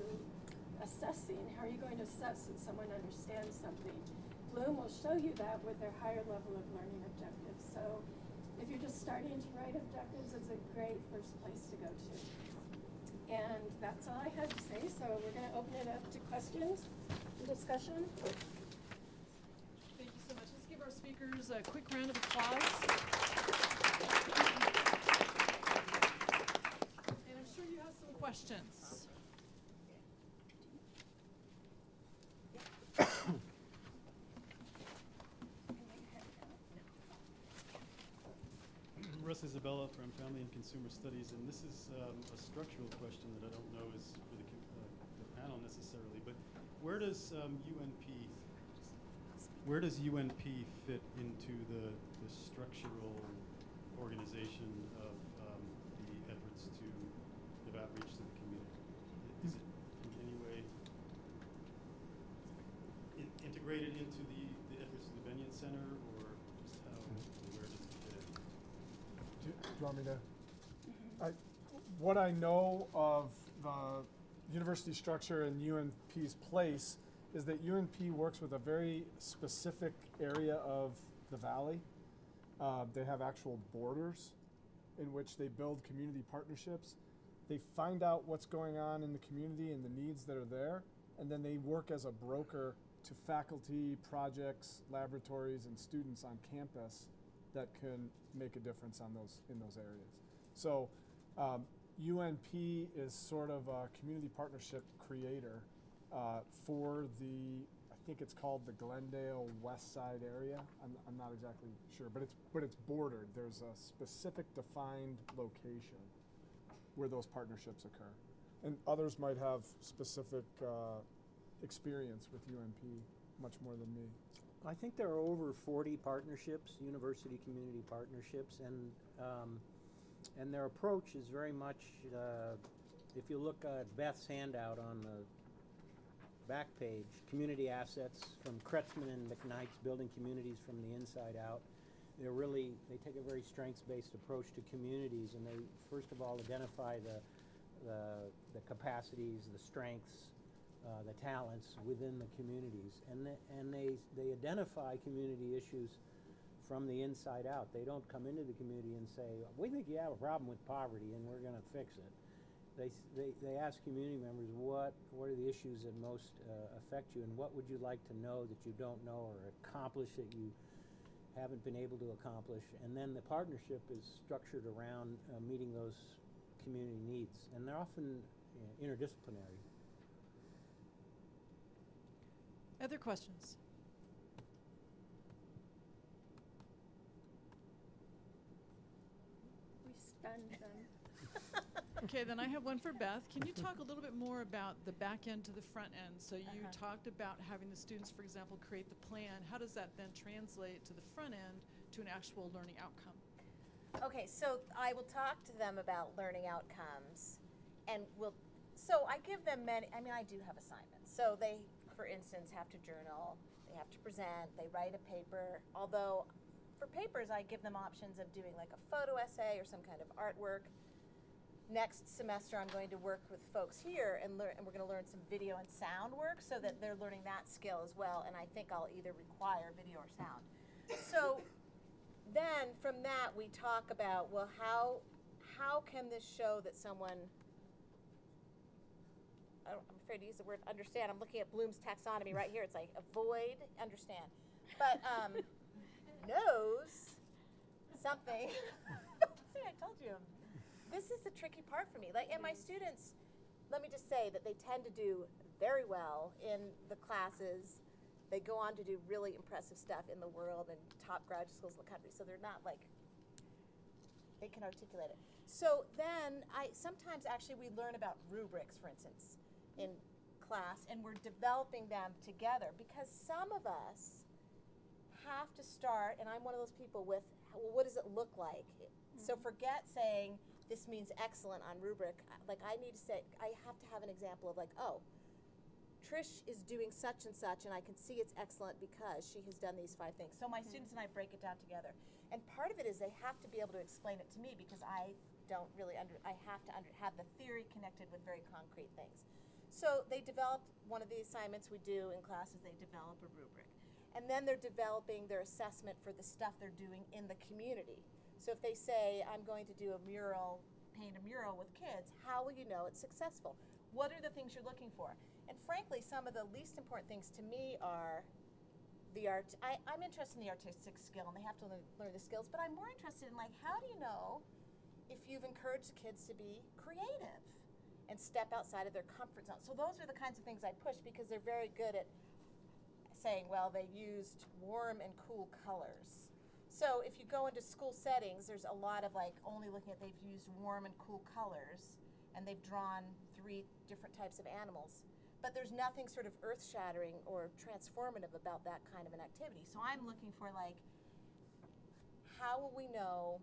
assessing. How are you going to assess that someone understands something? Bloom will show you that with their higher level of learning objectives. So if you're just starting to write objectives, it's a great first place to go to. And that's all I had to say, so we're going to open it up to questions and discussion. Thank you so much. Let's give our speakers a quick round of applause. And I'm sure you have some questions. Russ Isabella from Family and Consumer Studies, and this is a structural question that I don't know is for the panel necessarily, but where does UNP fit into the structural organization of the efforts to give outreach to the community? Is it in any way integrated into the efforts of the Bennion Center, or just how, where does it fit? Do you want me to? What I know of the university structure and UNP's place is that UNP works with a very specific area of the valley. They have actual borders in which they build community partnerships. They find out what's going on in the community and the needs that are there, and then they work as a broker to faculty, projects, laboratories, and students on campus that can make a difference on in those areas. So UNP is sort of a community partnership creator for I think it's called the Glendale West Side area. I'm not exactly sure, but it's bordered. There's a specific defined location where those partnerships occur. And others might have specific experience with UNP much more than me. I think there are over 40 partnerships, university community partnerships, and their approach is very much, if you look at Beth's handout on the back page, community assets from Kretzmann and McKnight's Building Communities from the Inside Out. They take a very strengths-based approach to communities, and they first of all identify the capacities, the strengths, the talents within the communities, and they identify community issues from the inside out. They don't come into the community and say, we think you have a problem with poverty and we're going to fix it. They ask community members, what are the issues that most affect you, and what would you like to know that you don't know, or accomplish that you haven't been able to accomplish. And then the partnership is structured around meeting those community needs, and they're often interdisciplinary. Other questions? We stunned them. Okay, then I have one for Beth. Can you talk a little bit more about the back end to the front end? So you talked about having the students, for example, create the plan. How does that then translate to the front end to an actual learning outcome? Okay, so I will talk to them about learning outcomes, and so I give them many, I mean, I do have assignments. So they, for instance, have to journal, they have to present, they write a paper, although for papers I give them options of doing like a photo essay or some kind of artwork. Next semester I'm going to work with folks here and we're going to learn some video and sound work so that they're learning that skill as well, and I think I'll either require video or sound. So then from that we talk about, well, how can this show that someone, I'm afraid to use the word understand. I'm looking at Bloom's taxonomy right here. It's like avoid, understand. But knows something. See, I told you. This is the tricky part for me. Like, and my students, let me just say that they tend to do very well in the classes. They go on to do really impressive stuff in the world and top graduate schools in the country. So they're not like, they can articulate it. So then sometimes actually we learn about rubrics, for instance, in class, and we're developing them together, because some of us have to start, and I'm one of those people with, well, what does it look like? So forget saying this means excellent on rubric. Like, I need to say, I have to have an example of like, oh, Trish is doing such and such, and I can see it's excellent because she has done these 5 things. So my students and I break it down together. And part of it is they have to be able to explain it to me, because I don't really I have to have the theory connected with very concrete things. So they develop, one of the assignments we do in class is they develop a rubric. And then they're developing their assessment for the stuff they're doing in the community. So if they say, I'm going to do a mural, paint a mural with kids, how will you know it's successful? What are the things you're looking for? And frankly, some of the least important things to me are the art. I'm interested in the artistic skill, and they have to learn the skills, but I'm more interested in, like, how do you know if you've encouraged the kids to be creative and step outside of their comfort zone? So those are the kinds of things I push, because they're very good at saying, well, they used warm and cool colors. So if you go into school settings, there's a lot of like only looking at, they've used warm and cool colors, and they've drawn 3 different types of animals. But there's nothing sort of earth-shattering or transformative about that kind of an activity. So I'm looking for, like, how will we know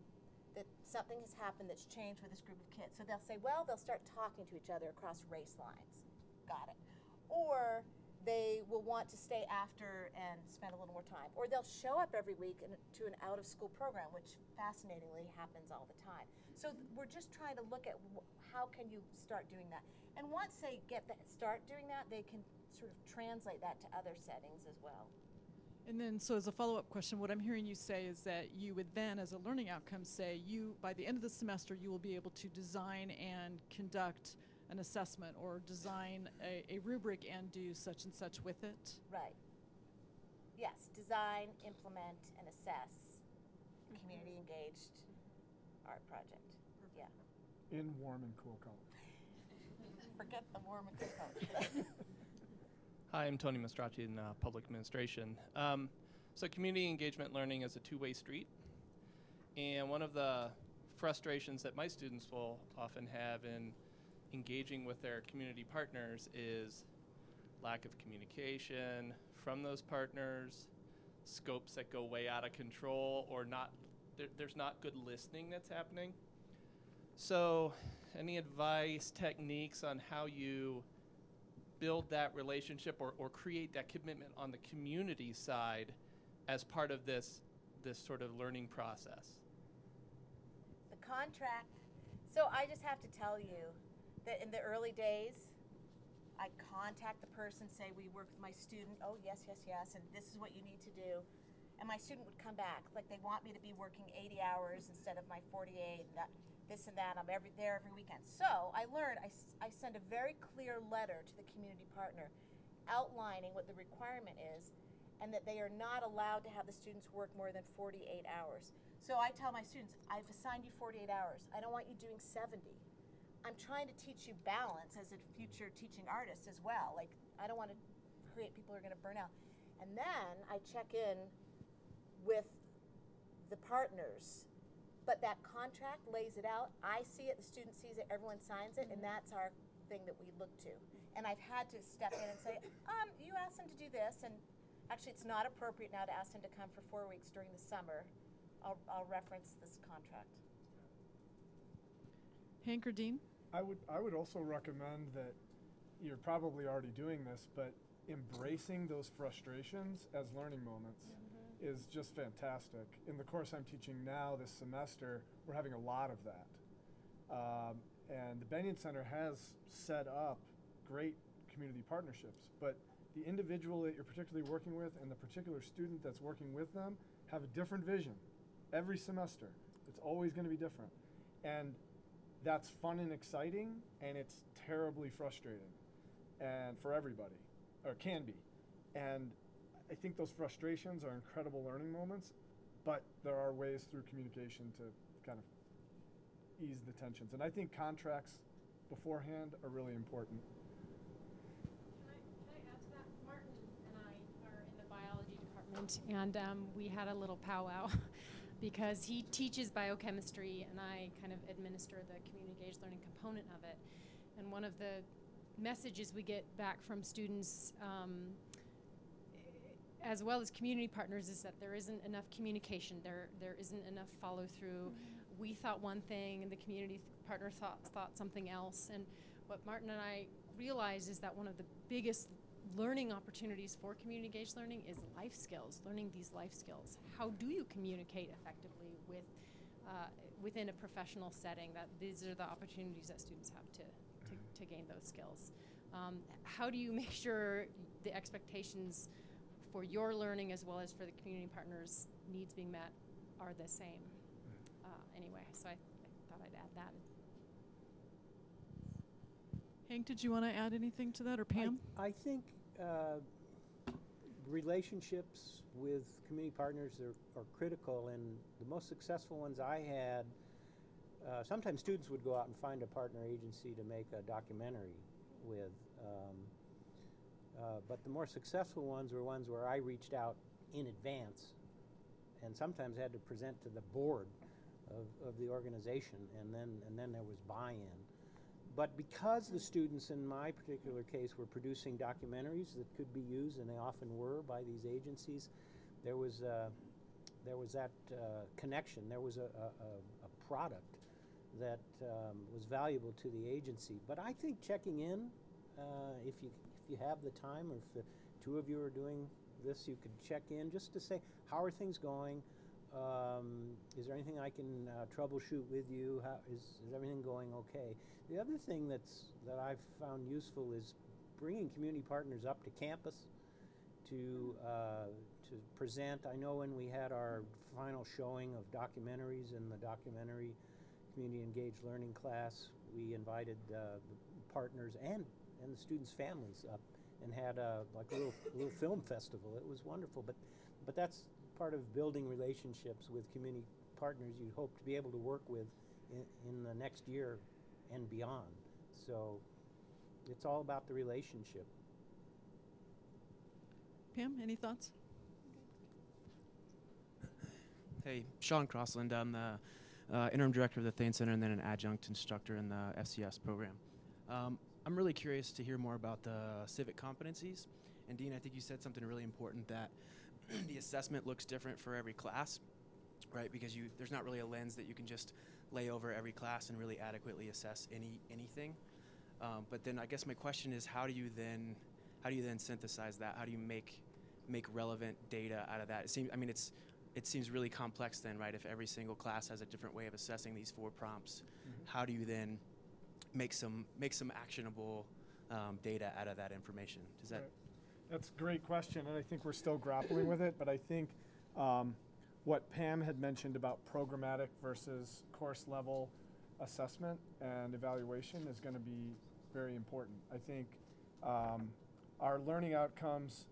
that something has happened that's changed with this group of kids? So they'll say, well, they'll start talking to each other across race lines. Got it. Or they will want to stay after and spend a little more time. Or they'll show up every week to an out-of-school program, which fascinatingly happens all the time. So we're just trying to look at how can you start doing that. And once they start doing that, they can sort of translate that to other settings as well. And then, so as a follow-up question, what I'm hearing you say is that you would then, as a learning outcome, say by the end of the semester, you will be able to design and conduct an assessment, or design a rubric and do such and such with it? Right. Yes, design, implement, and assess community engaged art project. Yeah. In warm and cool colors. Forget the warm and cool colors. Hi, I'm Tony Mastracci in Public Administration. So community engagement learning is a two-way street. And one of the frustrations that my students will often have in engaging with their community partners is lack of communication from those partners, scopes that go way out of control, or there's not good listening that's happening. So any advice, techniques on how you build that relationship or create that commitment on the community side as part of this sort of learning process? The contract. So I just have to tell you that in the early days, I contact the person, say, we work with my student, oh, yes, yes, yes, and this is what you need to do. and my student would come back, like they want me to be working 80 hours instead of my 48, and that, this and that, I'm there every weekend. So I learned, I send a very clear letter to the community partner outlining what the requirement is, and that they are not allowed to have the students work more than 48 hours. So I tell my students, I've assigned you 48 hours. I don't want you doing 70. I'm trying to teach you balance as a future teaching artist as well. Like, I don't want to create people who are going to burn out. And then I check in with the partners. But that contract lays it out. I see it, the student sees it, everyone signs it, and that's our thing that we look to. And I've had to step in and say, you asked them to do this, and actually it's not appropriate now to ask them to come for 4 weeks during the summer. I'll reference this contract. Hank or Dean? I would also recommend that you're probably already doing this, but embracing those frustrations as learning moments is just fantastic. In the course I'm teaching now this semester, we're having a lot of that. And the Bennion Center has set up great community partnerships, but the individual that you're particularly working with and the particular student that's working with them have a different vision every semester. It's always going to be different. And that's fun and exciting, and it's terribly frustrating and for everybody, or can be. And I think those frustrations are incredible learning moments, but there are ways through communication to kind of ease the tensions. And I think contracts beforehand are really important. Can I add to that? Martin and I are in the biology department, and we had a little powwow because he teaches biochemistry and I kind of administer the community engaged learning component of it. And one of the messages we get back from students as well as community partners is that there isn't enough communication, there isn't enough follow through. We thought one thing and the community partner thought something else. And what Martin and I realized is that one of the biggest learning opportunities for community engaged learning is life skills, learning these life skills. How do you communicate effectively with within a professional setting? That these are the opportunities that students have to gain those skills. How do you make sure the expectations for your learning as well as for the community partners' needs being met are the same? Anyway, so I thought I'd add that. Hank, did you want to add anything to that, or Pam? I think relationships with community partners are critical, and the most successful ones I had, sometimes students would go out and find a partner agency to make a documentary with, but the more successful ones were ones where I reached out in advance and sometimes had to present to the board of the organization, and then there was buy-in. But because the students in my particular case were producing documentaries that could be used, and they often were by these agencies, there was that connection. There was a product that was valuable to the agency. But I think checking in, if you have the time, or if the two of you are doing this, you could check in just to say, how are things going? Is there anything I can troubleshoot with you? Is everything going okay? The other thing that I've found useful is bringing community partners up to campus to present. I know when we had our final showing of documentaries in the documentary community engaged learning class, we invited the partners and the students' families up and had like a little film festival. It was wonderful, but that's part of building relationships with community partners you hope to be able to work with in the next year and beyond. So it's all about the relationship. Pam, any thoughts? Hey, Sean Crossland. I'm the interim director of the Thain Center and then an adjunct instructor in the FCS program. I'm really curious to hear more about the civic competencies. And Dean, I think you said something really important, that the assessment looks different for every class, right? Because there's not really a lens that you can just lay over every class and really adequately assess anything. But then I guess my question is, how do you then synthesize that? How do you make relevant data out of that? It seems really complex then, right? If every single class has a different way of assessing these 4 prompts, how do you then make some actionable data out of that information? Does that? Right. That's a great question, and I think we're still grappling with it, but I think What Pam had mentioned about programmatic versus course level assessment and evaluation is going to be very important. I think our learning outcomes,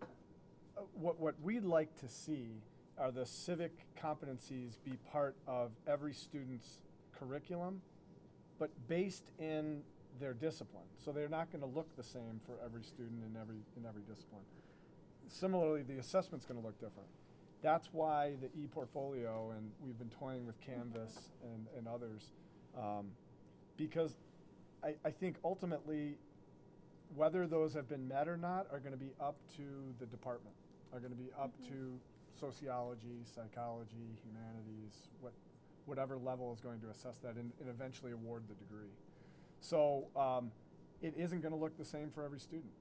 what we'd like to see are the civic competencies be part of every student's curriculum, but based in their discipline. So they're not going to look the same for every student in every discipline. Similarly, the assessment's going to look different. That's why the e-portfolio, and we've been toying with Canvas and others, because I think ultimately whether those have been met or not are going to be up to the department, are going to be up to sociology, psychology, humanities, whatever level is going to assess that and eventually award the degree. So it isn't going to look the same for every student,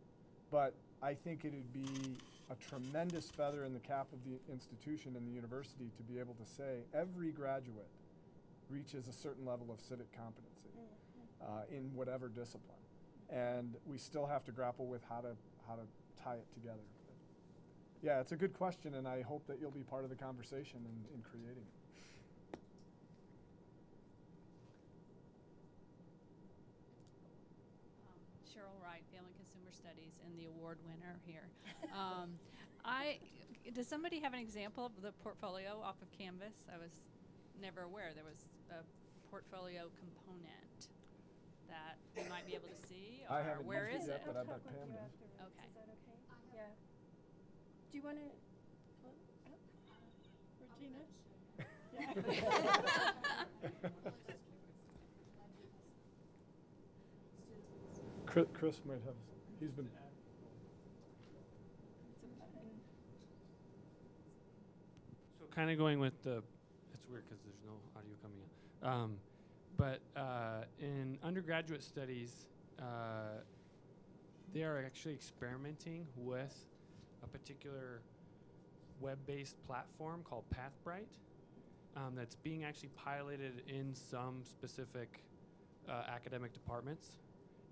but I think it would be a tremendous feather in the cap of the institution and the university to be able to say every graduate reaches a certain level of civic competency in whatever discipline. And we still have to grapple with how to tie it together. But yeah, it's a good question, and I hope that you'll be part of the conversation in creating it. Cheryl Wright, Family Consumer Studies, and the award winner here. Does somebody have an example of the portfolio off of Canvas? I was never aware there was a portfolio component that we might be able to see, or I haven't where used is it yet, it? but I bet Talk with Pam you does. afterwards. Okay. Is that okay? Yeah. Do you want to? Regina? Chris might have. He's been. So kind of going with the, it's weird because there's no audio coming in. But in undergraduate studies, they are actually experimenting with a particular web-based platform called Pathbright that's being actually piloted in some specific academic departments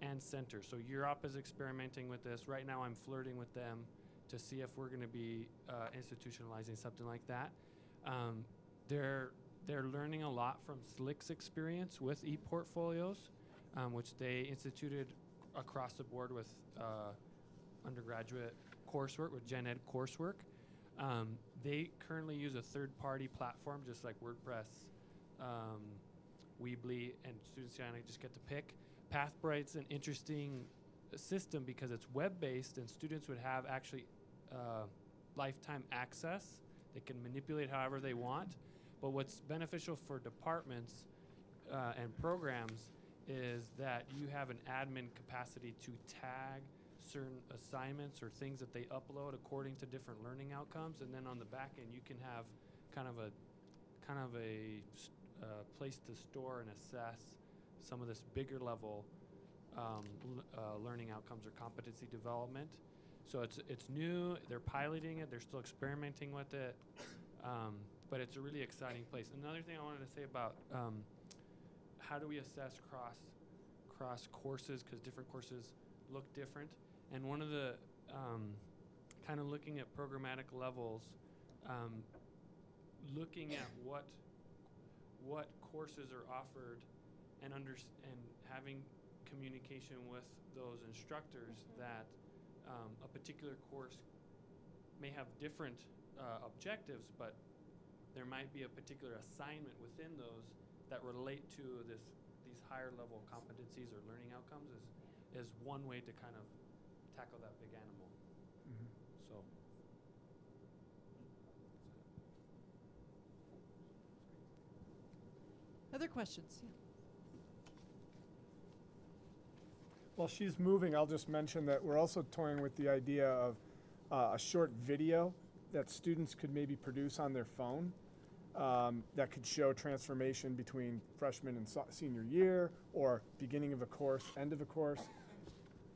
and centers. So Europe is experimenting with this. Right now I'm flirting with them to see if we're going to be institutionalizing something like that. They're learning a lot from Slick's experience with e-portfolios, which they instituted across the board with undergraduate coursework, with gen ed coursework. They currently use a third-party platform, just like WordPress, Weebly, and students just get to pick. Pathbright's an interesting system because it's web-based, and students would have actually lifetime access. They can manipulate however they want. But what's beneficial for departments and programs is that you have an admin capacity to tag certain assignments or things that they upload according to different learning outcomes, and then on the back end you can have kind of a place to store and assess some of this bigger level learning outcomes or competency development. So it's new. They're piloting it. They're still experimenting with it, but it's a really exciting place. Another thing I wanted to say about how do we assess cross courses, because different courses look different. And one of the kind of looking at programmatic levels, looking at what courses are offered, and having communication with those instructors that a particular course may have different objectives, but there might be a particular assignment within those that relate to these higher level competencies or learning outcomes is one way to kind of tackle that big animal. So. Other questions? Yeah. While she's moving, I'll just mention that we're also toying with the idea of a short video that students could maybe produce on their phone that could show transformation between freshman and senior year, or beginning of a course, end of a course.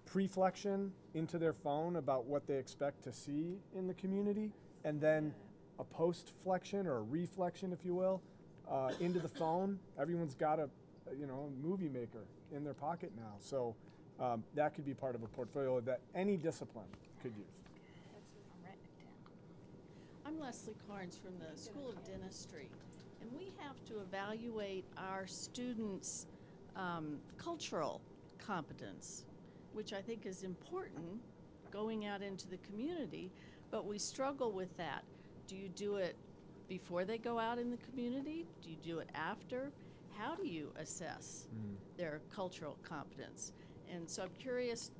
Preflection into their phone about what they expect to see in the community, and then a post-flexion or a reflection, if you will, into the phone. Everyone's got a movie maker in their pocket now, so that could be part of a portfolio that any discipline could use. I'm Leslie Carnes from the School of Dentistry, and we have to evaluate our students' cultural competence, which I think is important going out into the community, but we struggle with that. Do you do it before they go out in the community? Do you do it after? How do you assess their cultural competence? And so I'm curious,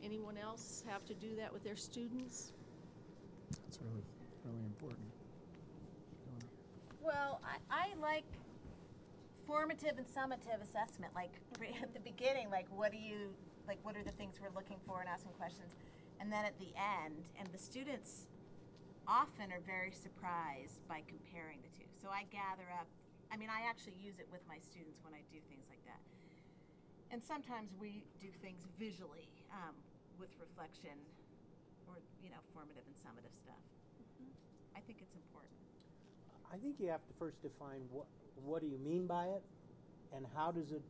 anyone else have to do that with their students? That's really, really important. Well, I like formative and summative assessment. Like at the beginning, like what are the things we're looking for and asking questions, and then at the end, and the students often are very surprised by comparing the two. So I gather up. I mean, I actually use it with my students when I do things like that. And sometimes we do things visually with reflection or, formative and summative stuff. I think it's important. I think you have to first define what do you mean by it, and how does it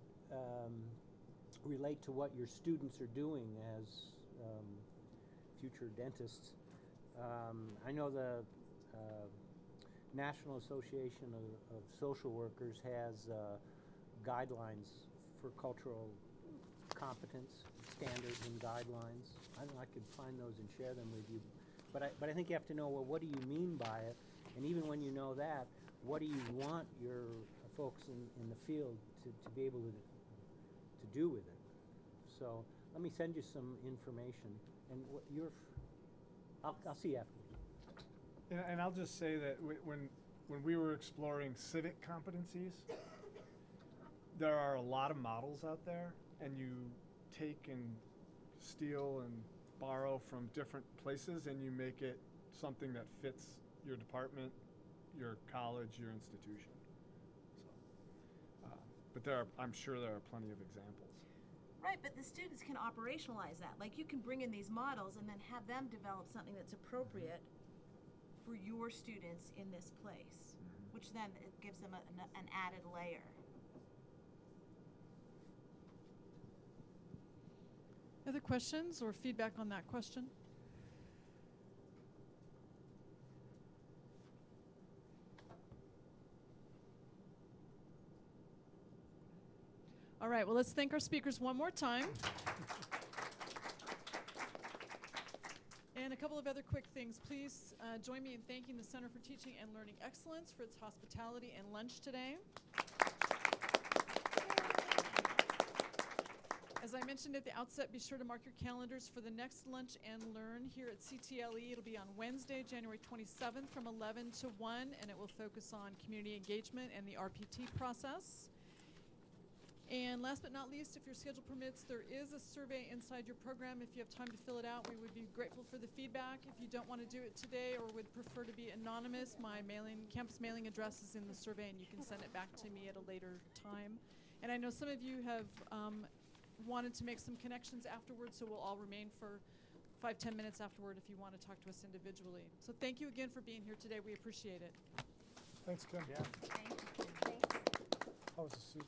relate to what your students are doing as future dentists. I know the National Association of Social Workers has guidelines for cultural competence, standards and guidelines. I could find those and share them with you. But I think you have to know, well, what do you mean by it? And even when you know that, what do you want your folks in the field to be able to do with it? So let me send you some information. And I'll see you after. And I'll just say that when we were exploring civic competencies, there are a lot of models out there, and you take and steal and borrow from different places, and you make it something that fits your department, your college, your institution. So, but I'm sure there are plenty of examples. Right, but the students can operationalize that. Like you can bring in these models and then have them develop something that's appropriate for your students in this place, which then it gives them an added layer. Other questions or feedback on that question? All right, well, let's thank our speakers one more time. And a couple of other quick things. Please join me in thanking the Center for Teaching and Learning Excellence for its hospitality and lunch today. As I mentioned at the outset, be sure to mark your calendars for the next Lunch and Learn here at CTLE. It'll be on Wednesday, January 27th from 11 to 1, and it will focus on community engagement and the RPT process. And last but not least, if your schedule permits, there is a survey inside your program. If you have time to fill it out, we would be grateful for the feedback. If you don't want to do it today or would prefer to be anonymous, my campus mailing address is in the survey, and you can send it back to me at a later time. And I know some of you have wanted to make some connections afterwards, so we'll all remain for 5-10 minutes afterward if you want to talk to us individually. So thank you again for being here today. We appreciate it. Thanks, Kim. Yeah. Thank you. Thanks. How was the soup?